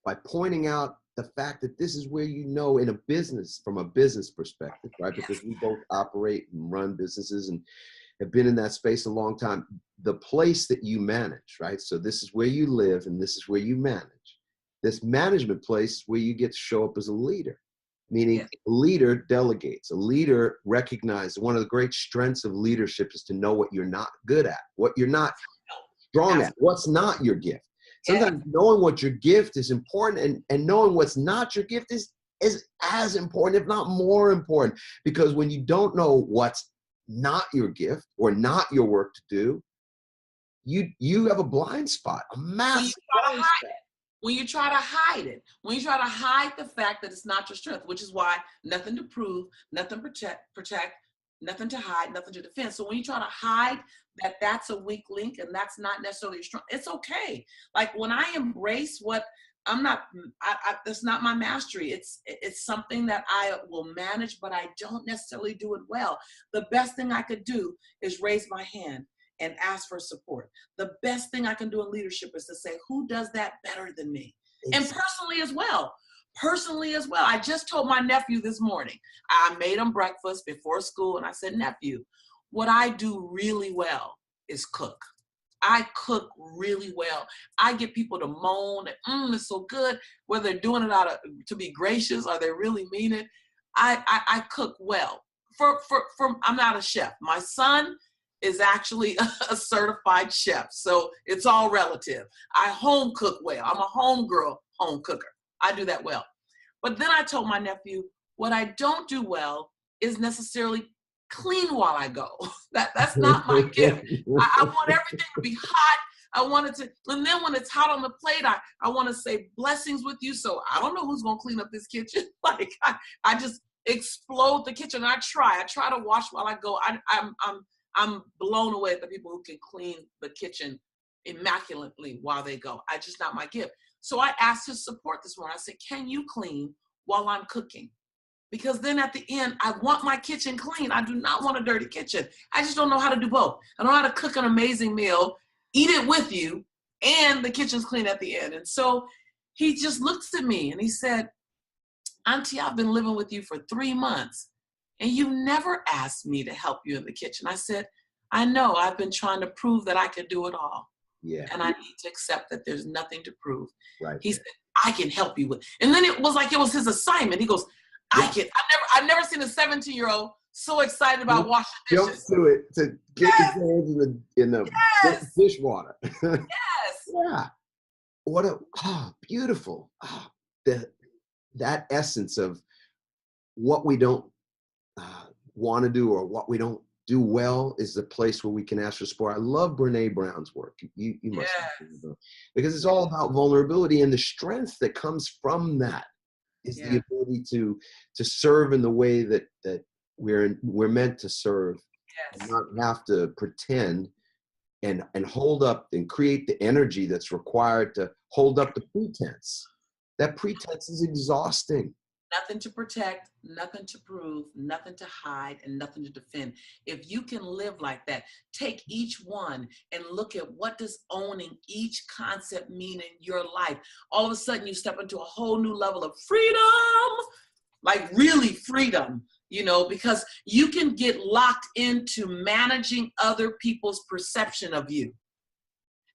Speaker 2: by pointing out the fact that this is where, in a business, from a business perspective, right? Because we both operate and run businesses and have been in that space a long time. The place that you manage, right? So this is where you live and this is where you manage. This management place is where you get to show up as a leader, meaning a leader delegates. A leader recognizes one of the great strengths of leadership is to know what you're not good at, what you're not strong at, what's not your gift. Sometimes knowing what your gift is important, and knowing what's not your gift is as important, if not more important. Because when you don't know what's not your gift or not your work to do, you have a blind spot, a massive blind spot.
Speaker 3: when you try to hide it, when you try to hide the fact that it's not your strength, which is why nothing to prove, nothing protect, nothing to hide, nothing to defend. So when you try to hide that that's a weak link and that's not necessarily strong, it's okay. Like when I embrace what I'm not, that's not my mastery. It's something that I will manage, but I don't necessarily do it well. The best thing I could do is raise my hand and ask for support. The best thing I can do in leadership is to say, who does that better than me? And personally as well. I just told my nephew this morning, I made him breakfast before school, and I said, nephew, what I do really well is cook. I cook really well. I get people to moan, it's so good, whether they're doing it to be gracious or they really mean it. I cook well. I'm not a chef. My son is actually a certified chef, so it's all relative. I home cook well. I'm a home girl, home cooker. I do that well. But then I told my nephew, what I don't do well is necessarily clean while I go. That's not my gift. I want everything to be hot. I want it to, and then when it's hot on the plate, I want to say blessings with you. So I don't know who's going to clean up this kitchen. Like I just explode the kitchen. I try to wash while I go. I'm blown away at the people who can clean the kitchen immaculately while they go. Just not my gift. So I asked his support this morning. I said, can you clean while I'm cooking? Because then at the end, I want my kitchen clean. I do not want a dirty kitchen. I just don't know how to do both. I don't know how to cook an amazing meal, eat it with you, and the kitchen's clean at the end. And so he just looks at me and he said, Auntie, I've been living with you for 3 months, and you never asked me to help you in the kitchen. I said, I know. I've been trying to prove that I could do it all.
Speaker 2: Yeah.
Speaker 3: And I need to accept that there's nothing to prove.
Speaker 2: Right.
Speaker 3: He said, I can help you with. And then it was like it was his assignment. He goes, I can. I've never seen a 17-year-old so excited about washing dishes.
Speaker 2: Jumps to it to get his hands in the dishwater.
Speaker 3: Yes.
Speaker 2: Yeah. What beautiful. That essence of what we don't want to do or what we don't do well is the place where we can ask for support. I love Brene Brown's work. You must have, because it's all about vulnerability, and the strength that comes from that is the ability to serve in the way that we're meant to serve, and not have to pretend and hold up and create the energy that's required to hold up the pretense. That pretense is exhausting.
Speaker 3: Nothing to protect, nothing to prove, nothing to hide, and nothing to defend. If you can live like that, take each one and look at what does owning each concept mean in your life. All of a sudden you step into a whole new level of freedom, like really freedom, because you can get locked into managing other people's perception of you.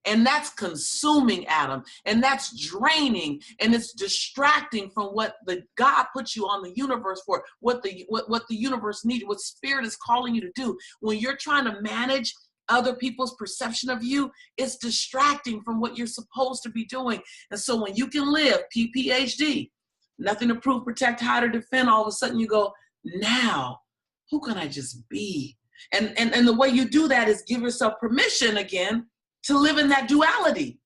Speaker 3: And that's consuming, Adam, and that's draining, and it's distracting from what the God put you on the universe for, what the universe needed, what spirit is calling you to do. When you're trying to manage other people's perception of you, it's distracting from what you're supposed to be doing. And so when you can live PPHD, nothing to prove, protect, hide, or defend, all of a sudden you go, now, who can I just be? And the way you do that is give yourself permission again to live in that duality.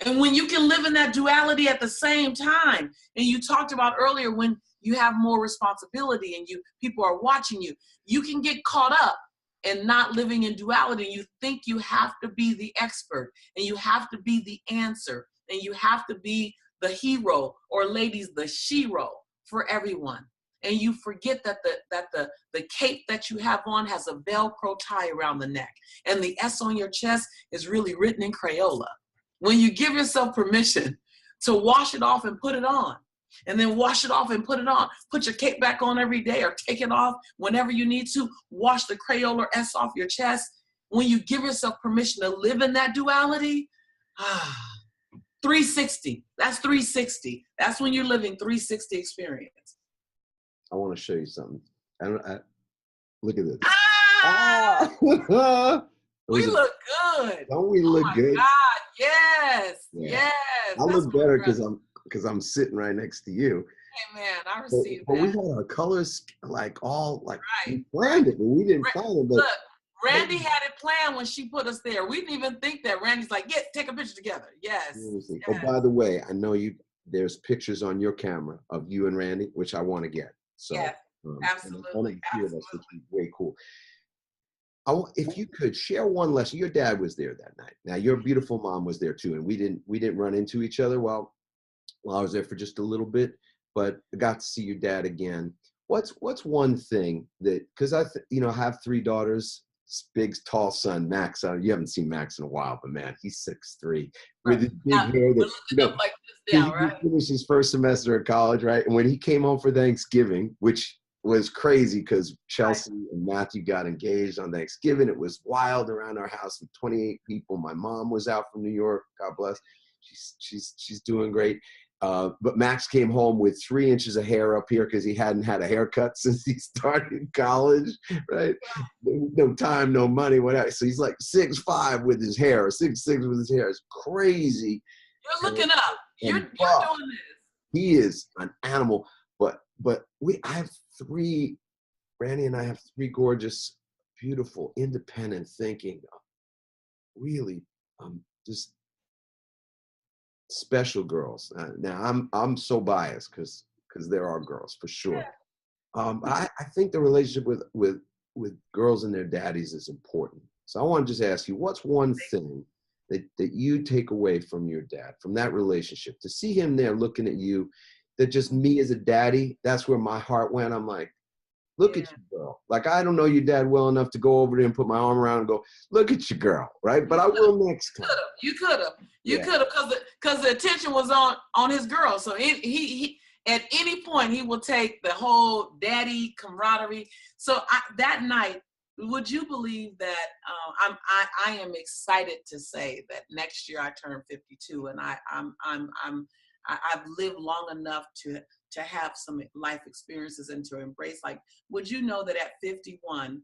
Speaker 3: And when you can live in that duality at the same time, and you talked about earlier when you have more responsibility and people are watching you, you can get caught up in not living in duality. You think you have to be the expert, and you have to be the answer, and you have to be the hero, or ladies, the shero for everyone. And you forget that the cape that you have on has a Velcro tie around the neck, and the S on your chest is really written in Crayola. When you give yourself permission to wash it off and put it on, and then wash it off and put it on, put your cape back on every day or take it off whenever you need to, wash the Crayola S off your chest. When you give yourself permission to live in that duality, 360, that's 360. That's when you're living 360 experience.
Speaker 2: I want to show you something. Look at this.
Speaker 3: We look good.
Speaker 2: Don't we look good?
Speaker 3: God, yes, yes.
Speaker 2: I look better because I'm sitting right next to you.
Speaker 3: Hey man, I received
Speaker 2: but
Speaker 3: that.
Speaker 2: we had our colors we planned it, but we didn't plan it. But
Speaker 3: look, Randy had it planned when she put us there. We didn't even think that. Randy's like, take a picture together. Yes.
Speaker 2: Seriously.
Speaker 3: Yes.
Speaker 2: Oh, by the way, I know there's pictures on your camera of you and Randy, which I want to get. So,
Speaker 3: yes, absolutely.
Speaker 2: One of the two of us, which is way cool. If you could share one lesson. Your dad was there that night. Now, your beautiful mom was there too, and we didn't run into each other while I was there for just a little bit, but I got to see your dad again. What's one thing that, because I have 3 daughters, big tall son Max. You haven't seen Max in a while, but man, he's 6'3" with his big hair. That
Speaker 3: like this now, right?
Speaker 2: He finished his first semester of college, right? And when he came home for Thanksgiving, which was crazy because Chelsea and Matthew got engaged on Thanksgiving. It was wild around our house with 28 people. My mom was out from New York. God bless. She's doing great. But Max came home with 3 inches of hair up here because he hadn't had a haircut since he started college, right? No time, no money, whatever. So he's like 6'5" with his hair, or 6'6" with his hair. It's crazy.
Speaker 3: You're looking up. You're doing this.
Speaker 2: He is an animal. But I have 3, Randy and I have 3 gorgeous, beautiful, independent thinking, really just special girls. Now I'm so biased because there are girls for sure. I think the relationship with girls and their daddies is important. So I want to just ask you, what's one thing that you take away from your dad, from that relationship, to see him there looking at you, that just me as a daddy, that's where my heart went. I'm like, look at you, girl. Like, I don't know your dad well enough to go over there and put my arm around and go, look at your girl, right? But I will next time.
Speaker 3: You could have, because the attention was on his girl. So he at any point he will take the whole daddy camaraderie. So that night, would you believe that I am excited to say that next year I turn 52, and I've lived long enough to have some life experiences and to embrace. Like, would you know that at 51,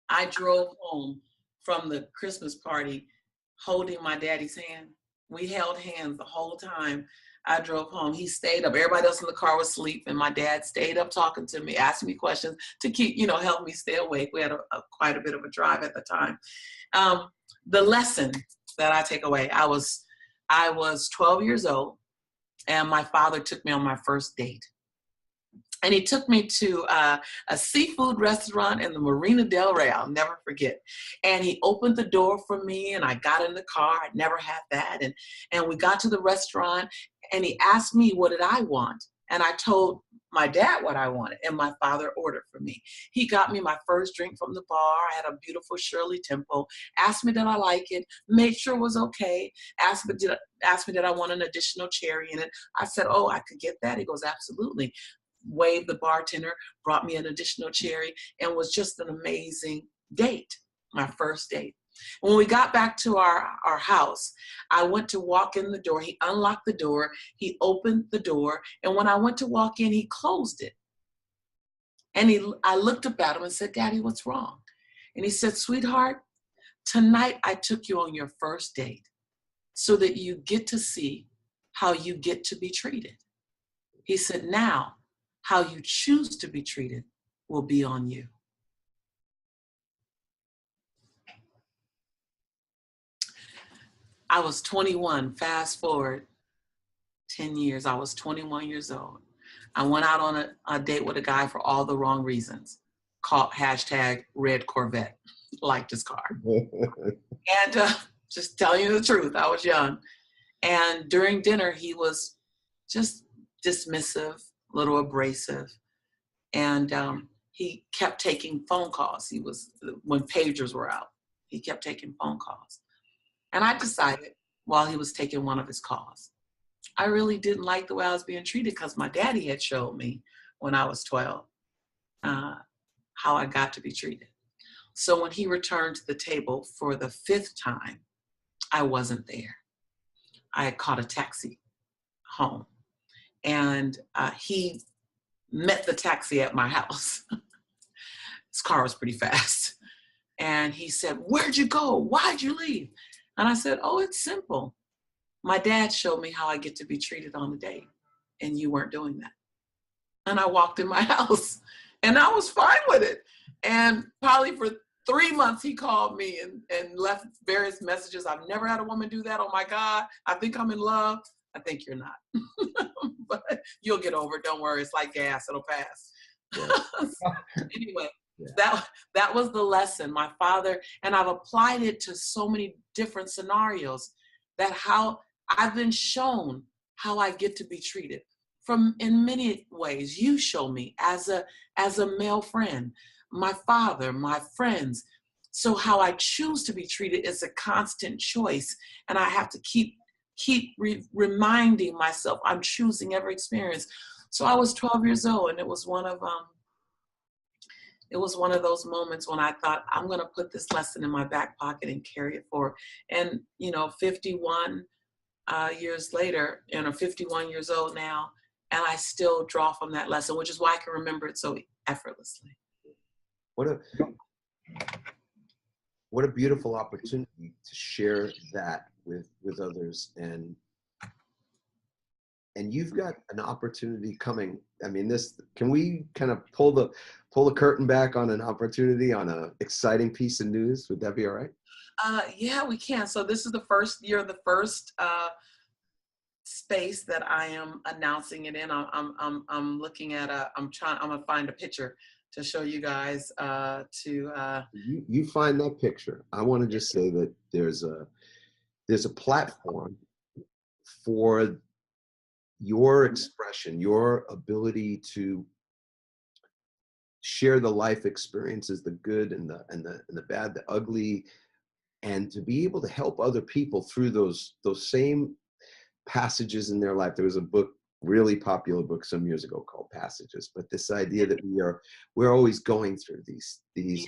Speaker 3: I drove home from the Christmas party holding my daddy's hand? We held hands the whole time I drove home. He stayed up. Everybody else in the car was asleep, and my dad stayed up talking to me, asking me questions to keep, help me stay awake. We had quite a bit of a drive at the time. The lesson that I take away, I was 12 years old, and my father took me on my first date. And he took me to a seafood restaurant in the Marina Del Rey. I'll never forget. And he opened the door for me, and I got in the car. I'd never had that. And we got to the restaurant, and he asked me, what did I want? And I told my dad what I wanted, and my father ordered for me. He got me my first drink from the bar. I had a beautiful Shirley Temple. Asked me did I like it, made sure it was okay. Asked me did I want an additional cherry in it. I said, oh, I could get that. He goes, absolutely. Waved the bartender, brought me an additional cherry, and was just an amazing date, my first date. When we got back to our house, I went to walk in the door. He unlocked the door. He opened the door. And when I went to walk in, he closed it. And I looked up at him and said, Daddy, what's wrong? And he said, sweetheart, tonight I took you on your first date so that you get to see how you get to be treated. He said, now, how you choose to be treated will be on you. I was 21, fast forward 10 years, I was 21 years old. I went out on a date with a guy for all the wrong reasons. Called #red Corvette, liked his car. And just telling you the truth, I was young. And during dinner, he was just dismissive, a little abrasive. And he kept taking phone calls. When pagers were out, he kept taking phone calls. And I decided while he was taking one of his calls, I really didn't like the way I was being treated because my daddy had showed me when I was 12 how I got to be treated. So when he returned to the table for the 5th time, I wasn't there. I had caught a taxi home, and he met the taxi at my house. His car was pretty fast. And he said, where'd you go? Why'd you leave? And I said, oh, it's simple. My dad showed me how I get to be treated on a date, and you weren't doing that. And I walked in my house, and I was fine with it. And probably for 3 months he called me and left various messages. I've never had a woman do that. Oh my God, I think I'm in love. I think you're not. But you'll get over it. Don't worry. It's like gas. It'll pass.
Speaker 2: Yeah.
Speaker 3: Anyway,
Speaker 2: Yeah.
Speaker 3: that was the lesson. My father, and I've applied it to so many different scenarios, that how I've been shown how I get to be treated in many ways. You show me as a male friend, my father, my friends. So how I choose to be treated is a constant choice, and I have to keep reminding myself I'm choosing every experience. So I was 12 years old, and it was one of those moments when I thought, I'm going to put this lesson in my back pocket and carry it forward. And 51 years later, 51 years old now, and I still draw from that lesson, which is why I can remember it so effortlessly.
Speaker 2: What a beautiful opportunity to share that with others, and you've got an opportunity coming. I mean, can we kind of pull the curtain back on an opportunity, on an exciting piece of news? Would that be all right?
Speaker 3: Yeah, we can. So this is the first space that I am announcing it in. I'm looking at I'm gonna find a picture to show you guys you
Speaker 2: find that picture. I want to just say that there's a platform for your expression, your ability to share the life experiences, the good and the bad, the ugly, and to be able to help other people through those same passages in their life. There was a book, really popular book some years ago, called Passages, but this idea that we're always going through these
Speaker 3: yes.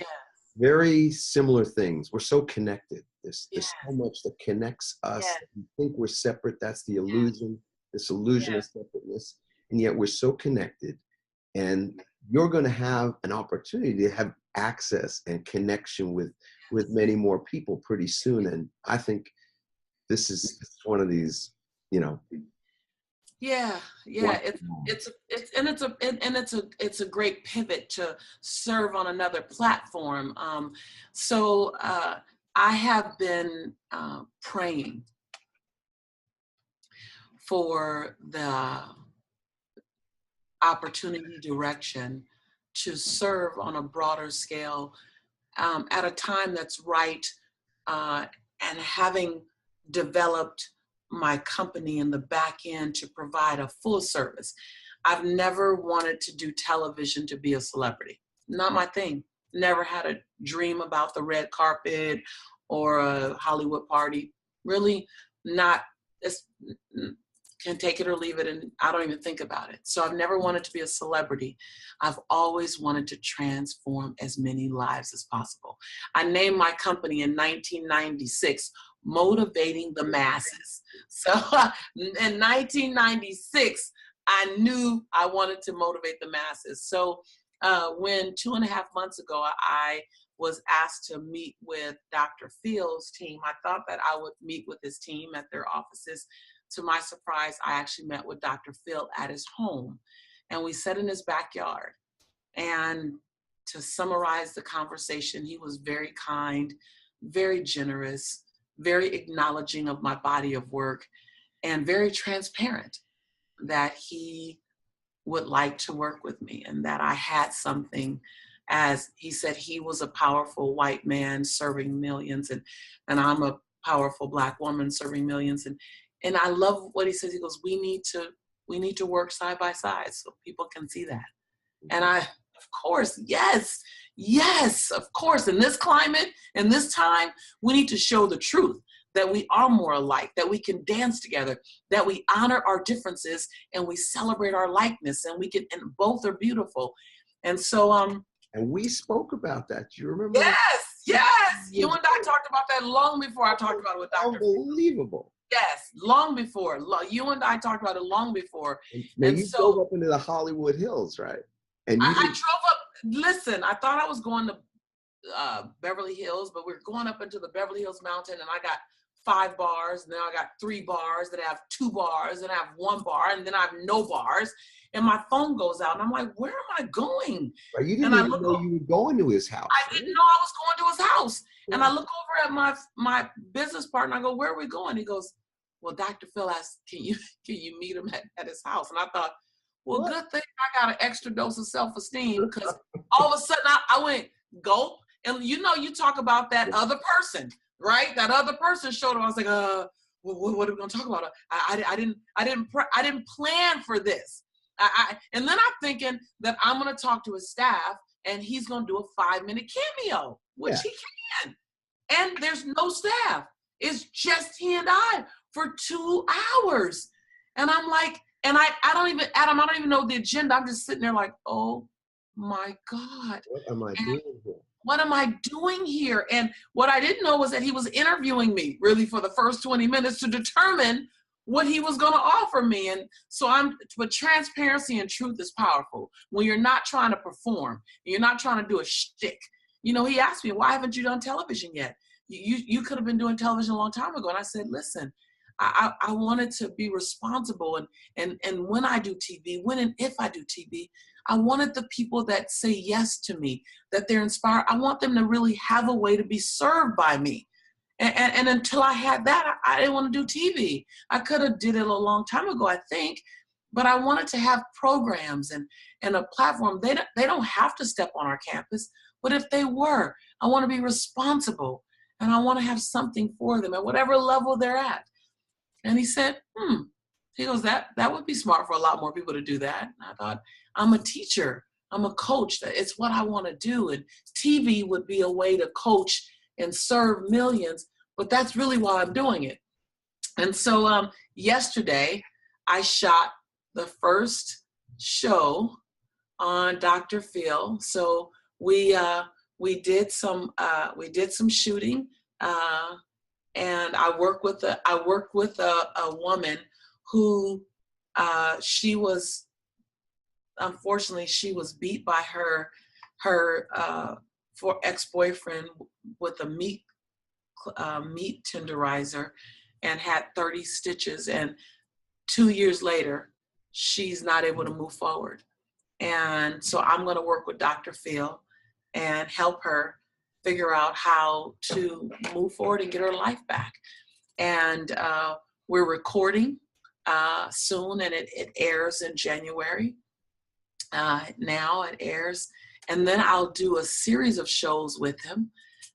Speaker 2: very similar things. We're so connected. There's so much that connects us.
Speaker 3: Yes.
Speaker 2: We think we're separate. That's the illusion, this illusion of separateness. And yet we're so connected. And you're going to have an opportunity to have access and connection with many more people pretty soon. And I think this is one of these,
Speaker 3: It's a great pivot to serve on another platform. So I have been praying for the opportunity, direction to serve on a broader scale at a time that's right, and having developed my company in the back end to provide a full service. I've never wanted to do television to be a celebrity. Not my thing. Never had a dream about the red carpet or a Hollywood party. Really not. Can take it or leave it, and I don't even think about it. So I've never wanted to be a celebrity. I've always wanted to transform as many lives as possible. I named my company in 1996, Motivating the Masses. So in 1996, I knew I wanted to motivate the masses. So when 2.5 months ago, I was asked to meet with Dr. Field's team, I thought that I would meet with his team at their offices. To my surprise, I actually met with Dr. Phil at his home, and we sat in his backyard. And to summarize the conversation, he was very kind, very generous, very acknowledging of my body of work, and very transparent that he would like to work with me and that I had something. As he said, he was a powerful white man serving millions, and I'm a powerful Black woman serving millions. And I love what he says. He goes, we need to work side by side so people can see that. And I, of course, yes, of course. In this climate, in this time, we need to show the truth, that we are more alike, that we can dance together, that we honor our differences and we celebrate our likeness, and and both are beautiful. And so,
Speaker 2: and we spoke about that. Do you remember?
Speaker 3: Yes. You and I talked about that long before I talked about it with Dr.
Speaker 2: Unbelievable.
Speaker 3: Yes, long before. You and I talked about it long before.
Speaker 2: Now, you drove up into the Hollywood Hills, right? And
Speaker 3: I drove up. Listen, I thought I was going to Beverly Hills, but we're going up into the Beverly Hills mountain, and I got 5 bars. Now I got 3 bars. Then I have 2 bars. Then I have 1 bar, and then I have no bars. and my phone goes out, and I'm like, where am I going?
Speaker 2: Right, you didn't
Speaker 3: And I
Speaker 2: even
Speaker 3: look
Speaker 2: know you were going to his house.
Speaker 3: I didn't know I was going to his house. And I look over at my business partner. I go, where are we going? He goes, well, Dr. Phil asked, can you meet him at his house? And I thought, well,
Speaker 2: What?
Speaker 3: good thing I got an extra dose of self-esteem, because all of a sudden I went gulp. And you talk about that other person, right? That other person showed up. I was like, what are we going to talk about? I didn't plan for this. And then I'm thinking that I'm going to talk to his staff, and he's going to do a 5-minute cameo, which he can. And there's no staff. It's just he and I for 2 hours. And I'm like, and I don't even know the agenda. I'm just sitting there like, oh my God.
Speaker 2: What am I doing here?
Speaker 3: What am I doing here? And what I didn't know was that he was interviewing me really for the first 20 minutes to determine what he was going to offer me. And so but transparency and truth is powerful when you're not trying to perform, you're not trying to do a shtick. He asked me, why haven't you done television yet? You could have been doing television a long time ago. And I said, listen, I wanted to be responsible. And when I do TV, when and if I do TV, I wanted the people that say yes to me, that they're inspired. I want them to really have a way to be served by me. And until I had that, I didn't want to do TV. I could have did it a long time ago, I think, but I wanted to have programs and a platform. They don't have to step on our campus, but if they were, I want to be responsible, and I want to have something for them at whatever level they're at. And he said, he goes, that would be smart for a lot more people to do that. And I thought, I'm a teacher. I'm a coach. It's what I want to do. And TV would be a way to coach and serve millions, but that's really why I'm doing it. And so yesterday, I shot the first show on Dr. Phil. So we did some shooting, and I worked with a woman who unfortunately she was beat by her ex-boyfriend with a meat tenderizer and had 30 stitches. And 2 years later, she's not able to move forward. And so I'm going to work with Dr. Phil and help her figure out how to move forward and get her life back. And we're recording soon, and it airs in January. Now it airs. And then I'll do a series of shows with him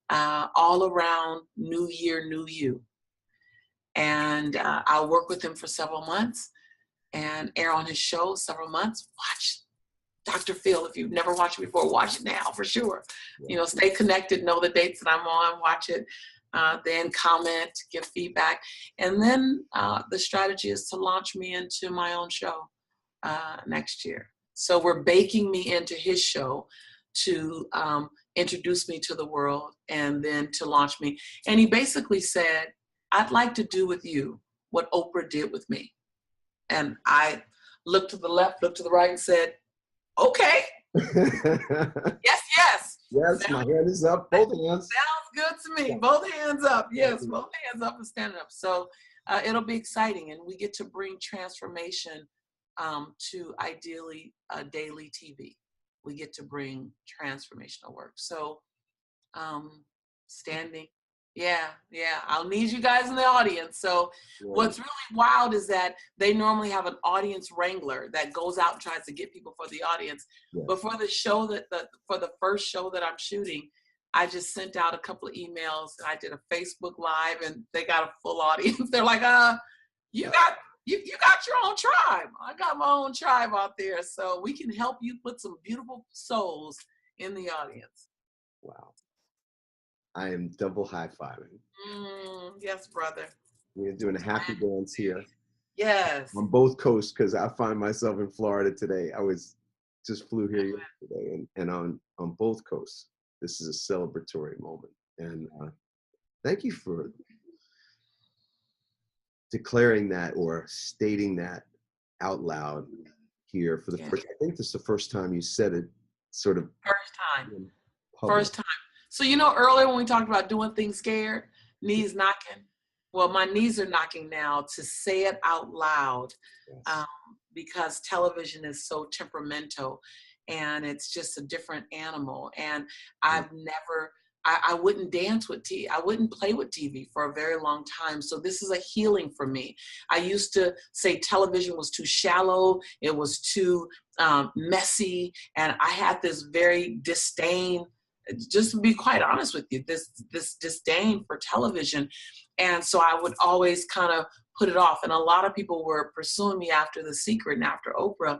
Speaker 3: all around New Year, New You. And I'll work with him for several months and air on his show several months. Watch Dr. Phil. If you've never watched it before, watch it now for sure. Stay connected, know the dates that I'm on, watch it, then comment, give feedback. And then the strategy is to launch me into my own show next year. So we're baking me into his show to introduce me to the world and then to launch me. And he basically said, I'd like to do with you what Oprah did with me. And I looked to the left, looked to the right, and said, okay. Yes.
Speaker 2: Yes, my hand is up, both hands.
Speaker 3: Sounds good to me. Both hands up. Yes, both hands up and standing up. So it'll be exciting, and we get to bring transformation to ideally daily TV. We get to bring transformational work. So standing. Yeah. I'll need you guys in the audience. So what's really wild is that they normally have an audience wrangler that goes out and tries to get people for the audience. Yeah. But for the show for the first show that I'm shooting, I just sent out a couple of emails, and I did a Facebook Live, and they got a full audience. They're like, you got your own tribe. I got my own tribe out there. So we can help you put some beautiful souls in the audience.
Speaker 2: Wow. I am double high-fiving.
Speaker 3: Yes, brother.
Speaker 2: We're doing a happy dance here.
Speaker 3: Yes.
Speaker 2: On both coasts, because I find myself in Florida today. I just flew here yesterday, and on both coasts, this is a celebratory moment. And thank you for declaring that or stating that out loud here for the first. I think this is the first time you said it. Sort of
Speaker 3: First time. So, earlier when we talked about doing things scared, knees knocking, well, my knees are knocking now to say it out loud.
Speaker 2: Yes.
Speaker 3: because television is so temperamental and it's just a different animal. And I've never, I wouldn't dance with TV. I wouldn't play with TV for a very long time. So this is a healing for me. I used to say television was too shallow. It was too messy. And I had this very disdain, just to be quite honest with you, this disdain for television. And so I would always kind of put it off. And a lot of people were pursuing me after The Secret and after Oprah.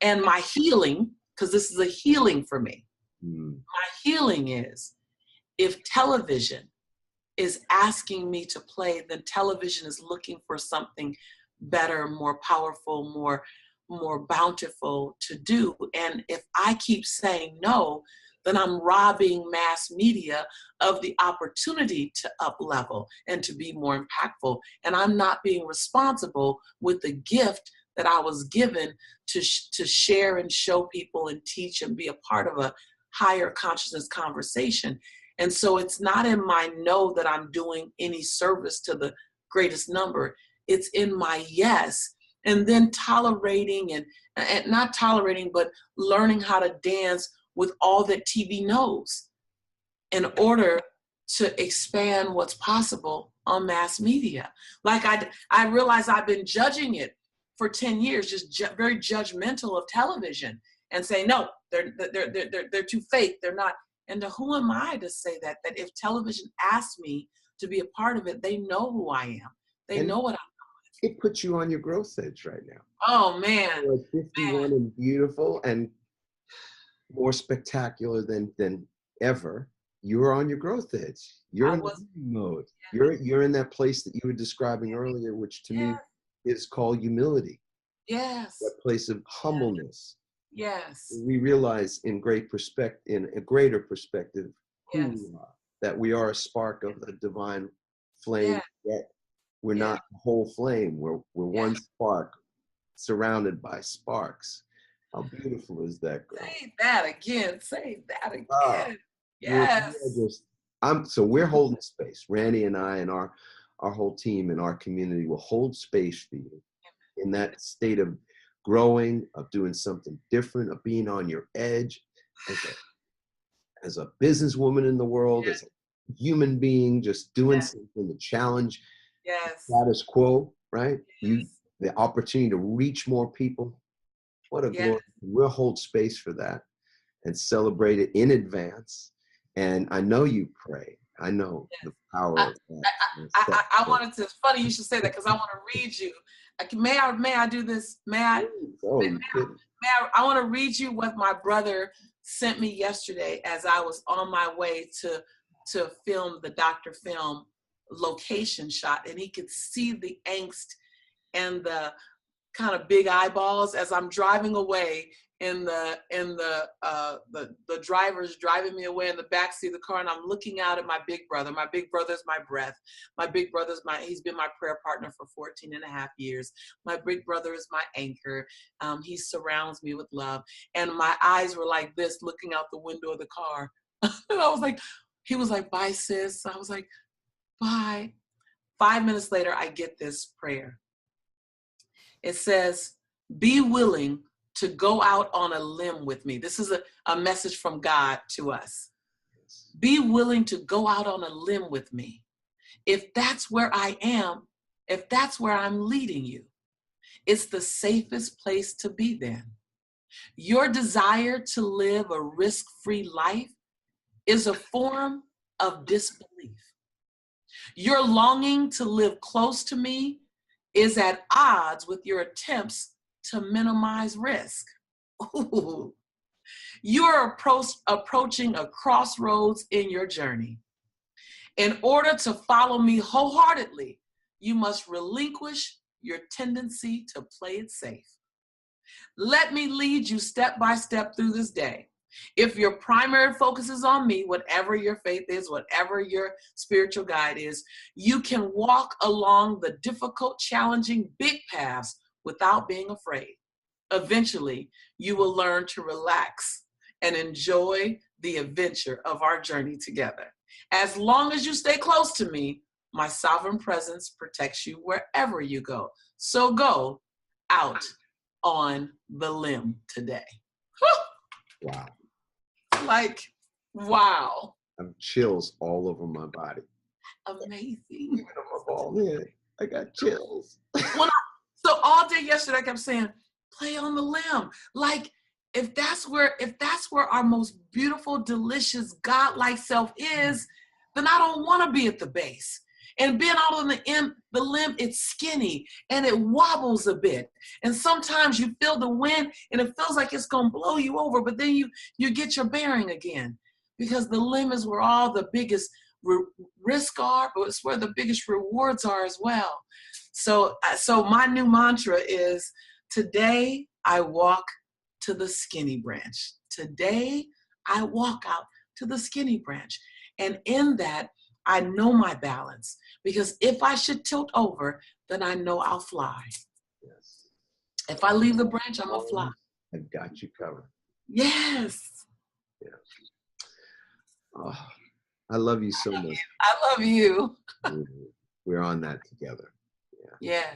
Speaker 3: And my healing, because this is a healing for me, my healing is, if television is asking me to play, then television is looking for something better, more powerful, more bountiful to do. And if I keep saying no, then I'm robbing mass media of the opportunity to up level and to be more impactful. And I'm not being responsible with the gift that I was given to share and show people and teach and be a part of a higher consciousness conversation. And so it's not in my no that I'm doing any service to the greatest number. It's in my yes. And then tolerating and not tolerating, but learning how to dance with all that TV knows in order to expand what's possible on mass media. Like I realize I've been judging it for 10 years, just very judgmental of television and saying, no, they're too fake. They're not. And who am I to say that if television asks me to be a part of it, they know who I am. They know what I'm doing.
Speaker 2: It puts you on your growth edge right now.
Speaker 3: Oh, man.
Speaker 2: You're 51 and beautiful and more spectacular than ever. You're on your growth edge. You're in mode. Yeah. You're in that place that you were describing earlier, which to me is called humility.
Speaker 3: Yes.
Speaker 2: That place of humbleness.
Speaker 3: Yes.
Speaker 2: We realize in a greater perspective who we are, that we are a spark of the divine flame. Yet we're not the whole flame. We're one spark surrounded by sparks. How beautiful is that, girl?
Speaker 3: Say that again. Say that again. Yes.
Speaker 2: So we're holding space. Randy and I and our whole team and our community will hold space for you in that state of growing, of doing something different, of being on your edge as a businesswoman in the world, as a human being, just doing something to challenge status quo, right? The opportunity to reach more people. What a glory. We'll hold space for that and celebrate it in advance. And I know you pray. I know the power of that.
Speaker 3: I wanted to, it's funny you should say that because I want to read you. May I do this? I want to read you what my brother sent me yesterday as I was on my way to film the Dr. Film location shot. And he could see the angst and the kind of big eyeballs as I'm driving away in the driver's driving me away in the backseat of the car, and I'm looking out at my big brother. My big brother's my breath. My big brother's he's been my prayer partner for 14 and a half years. My big brother is my anchor. He surrounds me with love. And my eyes were like this, looking out the window of the car. And I was like, he was like, bye, sis. I was like, bye. 5 minutes later, I get this prayer. It says, be willing to go out on a limb with me. This is a message from God to us. Be willing to go out on a limb with me. If that's where I am, if that's where I'm leading you, it's the safest place to be then. Your desire to live a risk-free life is a form of disbelief. Your longing to live close to me is at odds with your attempts to minimize risk. Ooh. You're approaching a crossroads in your journey. In order to follow me wholeheartedly, you must relinquish your tendency to play it safe. Let me lead you step by step through this day. If your primary focus is on me, whatever your faith is, whatever your spiritual guide is, you can walk along the difficult, challenging, big paths without being afraid. Eventually, you will learn to relax and enjoy the adventure of our journey together. As long as you stay close to me, my sovereign presence protects you wherever you go. So go out on the limb today.
Speaker 2: Wow.
Speaker 3: Like, wow.
Speaker 2: I have chills all over my body.
Speaker 3: Amazing.
Speaker 2: Even on my bald head, I got chills.
Speaker 3: So all day yesterday, I kept saying, play on the limb. Like, if that's where our most beautiful, delicious, God-like self is, then I don't want to be at the base. And being out on the limb, it's skinny and it wobbles a bit. And sometimes you feel the wind and it feels like it's going to blow you over, but then you get your bearing again, because the limb is where all the biggest risks are, but it's where the biggest rewards are as well. So my new mantra is, today I walk to the skinny branch. Today I walk out to the skinny branch. And in that, I know my balance, because if I should tilt over, then I know I'll fly.
Speaker 2: Yes.
Speaker 3: If I leave the branch, I'm gonna fly.
Speaker 2: I've got you covered.
Speaker 3: Yes.
Speaker 2: Yeah. Oh, I love you so much.
Speaker 3: I love you.
Speaker 2: We're on that together. Yeah.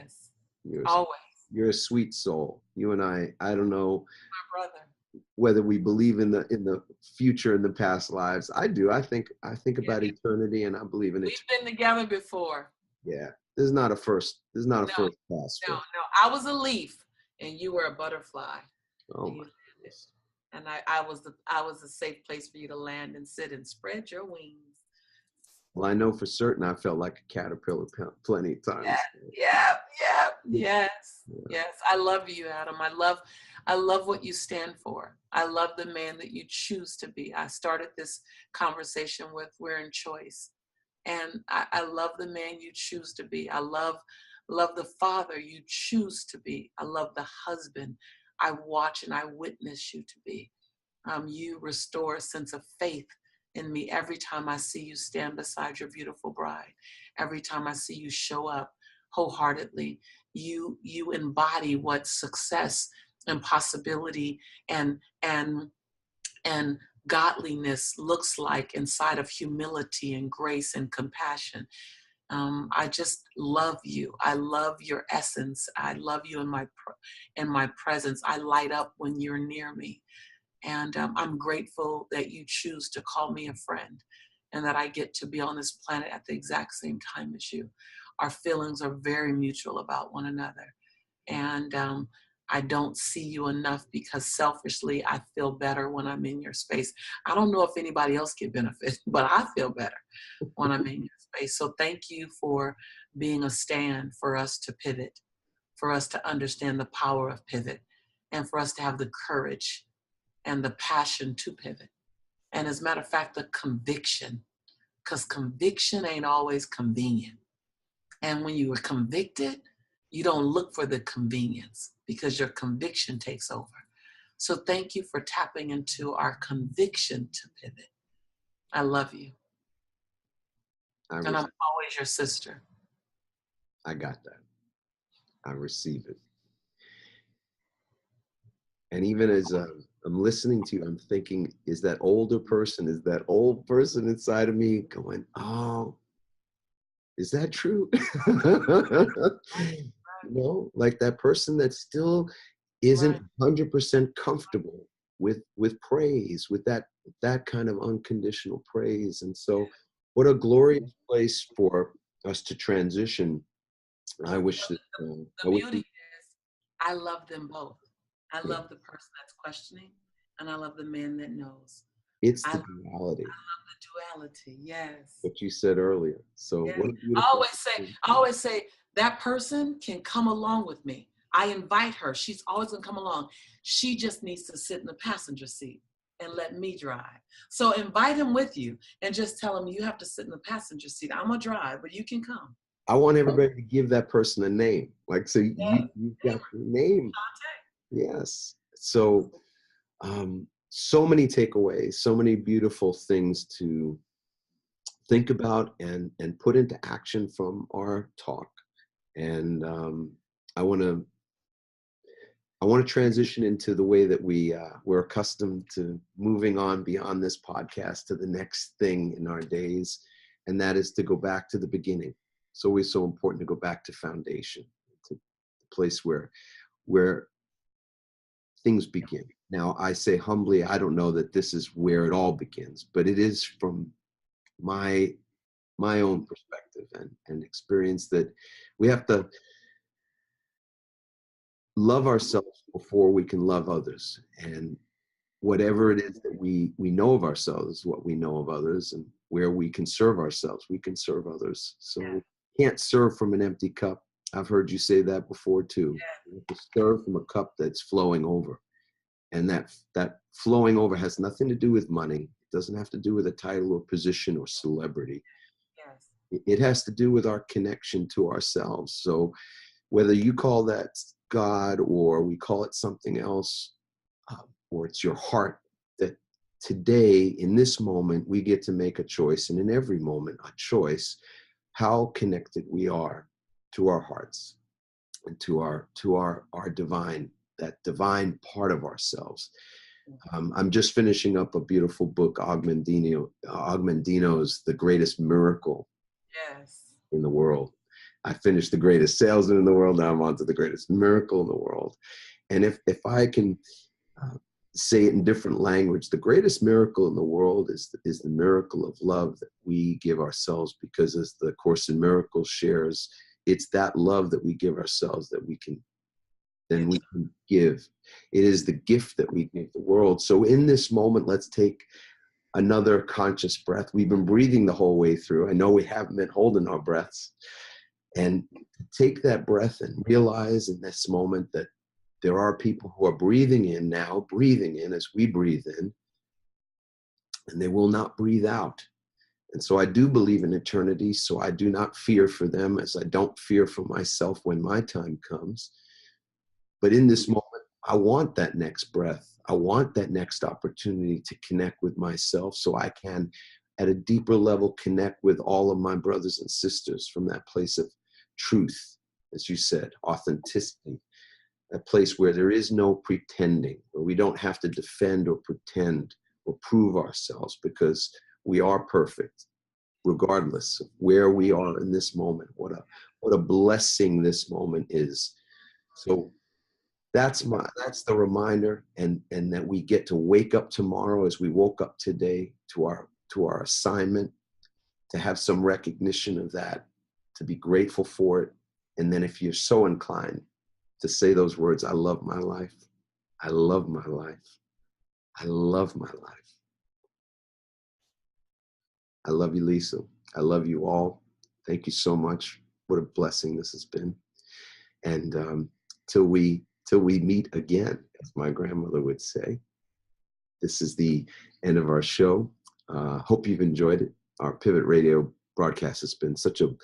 Speaker 3: Yes. Always.
Speaker 2: You're a sweet soul. You and I don't know
Speaker 3: My brother.
Speaker 2: whether we believe in the future and the past lives. I do. I think about eternity, and I believe in it.
Speaker 3: We've been together before.
Speaker 2: Yeah. There's not a first class.
Speaker 3: No. I was a leaf and you were a butterfly.
Speaker 2: Oh my goodness.
Speaker 3: And I was a safe place for you to land and sit and spread your wings. Well,
Speaker 2: I know for certain I felt like a caterpillar plenty of times.
Speaker 3: Yes. I love you, Adam. I love what you stand for. I love the man that you choose to be. I started this conversation with, we're in choice. And I love the man you choose to be. I love the father you choose to be. I love the husband I watch and I witness you to be. You restore a sense of faith in me every time I see you stand beside your beautiful bride. Every time I see you show up wholeheartedly, you embody what success and possibility and godliness looks like inside of humility and grace and compassion. I just love you. I love your essence. I love you in my presence. I light up when you're near me. And I'm grateful that you choose to call me a friend and that I get to be on this planet at the exact same time as you. Our feelings are very mutual about one another. And I don't see you enough because selfishly, I feel better when I'm in your space. I don't know if anybody else can benefit, but I feel better when I'm in your space. So thank you for being a stand for us to pivot, for us to understand the power of pivot, and for us to have the courage and the passion to pivot. And as a matter of fact, the conviction, because conviction ain't always convenient. And when you are convicted, you don't look for the convenience because your conviction takes over. So thank you for tapping into our conviction to pivot. I love you. And I'm always your sister.
Speaker 2: I got that. I receive it. And even as I'm listening to you, I'm thinking, is that old person inside of me going, oh, is that true? Like that person that still isn't 100% comfortable with praise, with that kind of unconditional praise. And so what a glorious place for us to transition. I wish that
Speaker 3: the beauty is I love them both. I love the person that's questioning, and I love the man that knows.
Speaker 2: It's the duality.
Speaker 3: I love the duality, yes.
Speaker 2: What you said earlier. So what a beautiful
Speaker 3: I always say that person can come along with me. I invite her. She's always gonna come along. She just needs to sit in the passenger seat and let me drive. So invite him with you and just tell him you have to sit in the passenger seat. I'm gonna drive, but you can come.
Speaker 2: I want everybody to give that person a name. Like, so you've got your name. Yes. So, so many takeaways, so many beautiful things to think about and put into action from our talk. And I want to transition into the way that we're accustomed to moving on beyond this podcast to the next thing in our days, and that is to go back to the beginning. It's always so important to go back to foundation, to the place where things begin. Now, I say humbly, I don't know that this is where it all begins, but it is from my own perspective and experience that we have to love ourselves before we can love others. And whatever it is that we know of ourselves, what we know of others, and where we can serve ourselves, we can serve others. So we can't serve from an empty cup. I've heard you say that before too. You have to serve from a cup that's flowing over. And that flowing over has nothing to do with money. It doesn't have to do with a title or position or celebrity. Yes. It has to do with our connection to ourselves. So whether you call that God or we call it something else, or it's your heart, that today, in this moment, we get to make a choice, and in every moment, a choice, how connected we are to our hearts and to our divine, that divine part of ourselves. I'm just finishing up a beautiful book, Ogmandino's The Greatest Miracle in the World. I finished The Greatest Salesman in the World. Now I'm on to The Greatest Miracle in the World. And if I can say it in different language, the greatest miracle in the world is the miracle of love that we give ourselves, because as the Course in Miracles shares, it's that love that we give ourselves that we can give. It is the gift that we give the world. So in this moment, let's take another conscious breath. We've been breathing the whole way through. I know we haven't been holding our breaths. And take that breath and realize in this moment that there are people who are breathing in now, breathing in as we breathe in, and they will not breathe out. And so I do believe in eternity, so I do not fear for them as I don't fear for myself when my time comes. But in this moment, I want that next breath. I want that next opportunity to connect with myself so I can, at a deeper level, connect with all of my brothers and sisters from that place of truth, as you said, authenticity. A place where there is no pretending, where we don't have to defend or pretend or prove ourselves, because we are perfect, regardless of where we are in this moment. What a blessing this moment is. So that's the reminder, and that we get to wake up tomorrow as we woke up today to our assignment, to have some recognition of that, to be grateful for it, and then if you're so inclined, to say those words, I love my life. I love my life. I love my life. I love you, Lisa. I love you all. Thank you so much. What a blessing this has been. And till we meet again, as my grandmother would say, this is the end of our show. Hope you've enjoyed it. Our Pivot Radio broadcast has been such a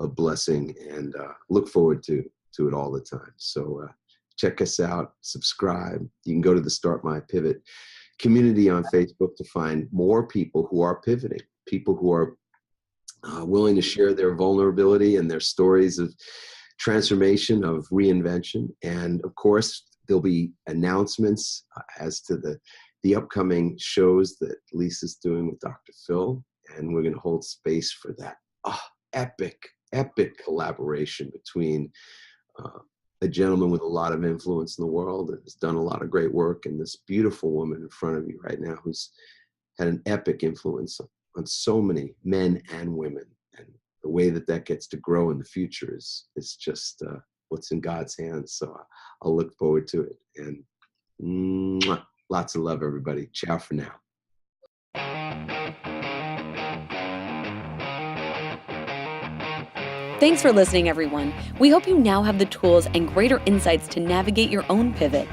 Speaker 2: blessing, and look forward to it all the time. So check us out, subscribe. You can go to the Start My Pivot community on Facebook to find more people who are pivoting, people who are willing to share their vulnerability and their stories of transformation, of reinvention. And of course, there'll be announcements as to the upcoming shows that Lisa's doing with Dr. Phil, and we're going to hold space for that. Epic collaboration between a gentleman with a lot of influence in the world and has done a lot of great work, and this beautiful woman in front of you right now who's had an epic influence on so many men and women. And the way that gets to grow in the future is just what's in God's hands. So I'll look forward to it. And lots of love, everybody. Ciao for now.
Speaker 1: Thanks for listening, everyone. We hope you now have the tools and greater insights to navigate your own pivot.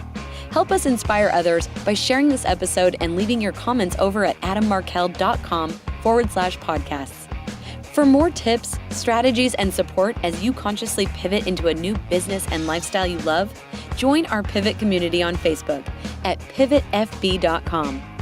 Speaker 1: Help us inspire others by sharing this episode and leaving your comments over at adammarkel.com/podcasts. For more tips, strategies, and support as you consciously pivot into a new business and lifestyle you love, join our Pivot community on Facebook at pivotfb.com.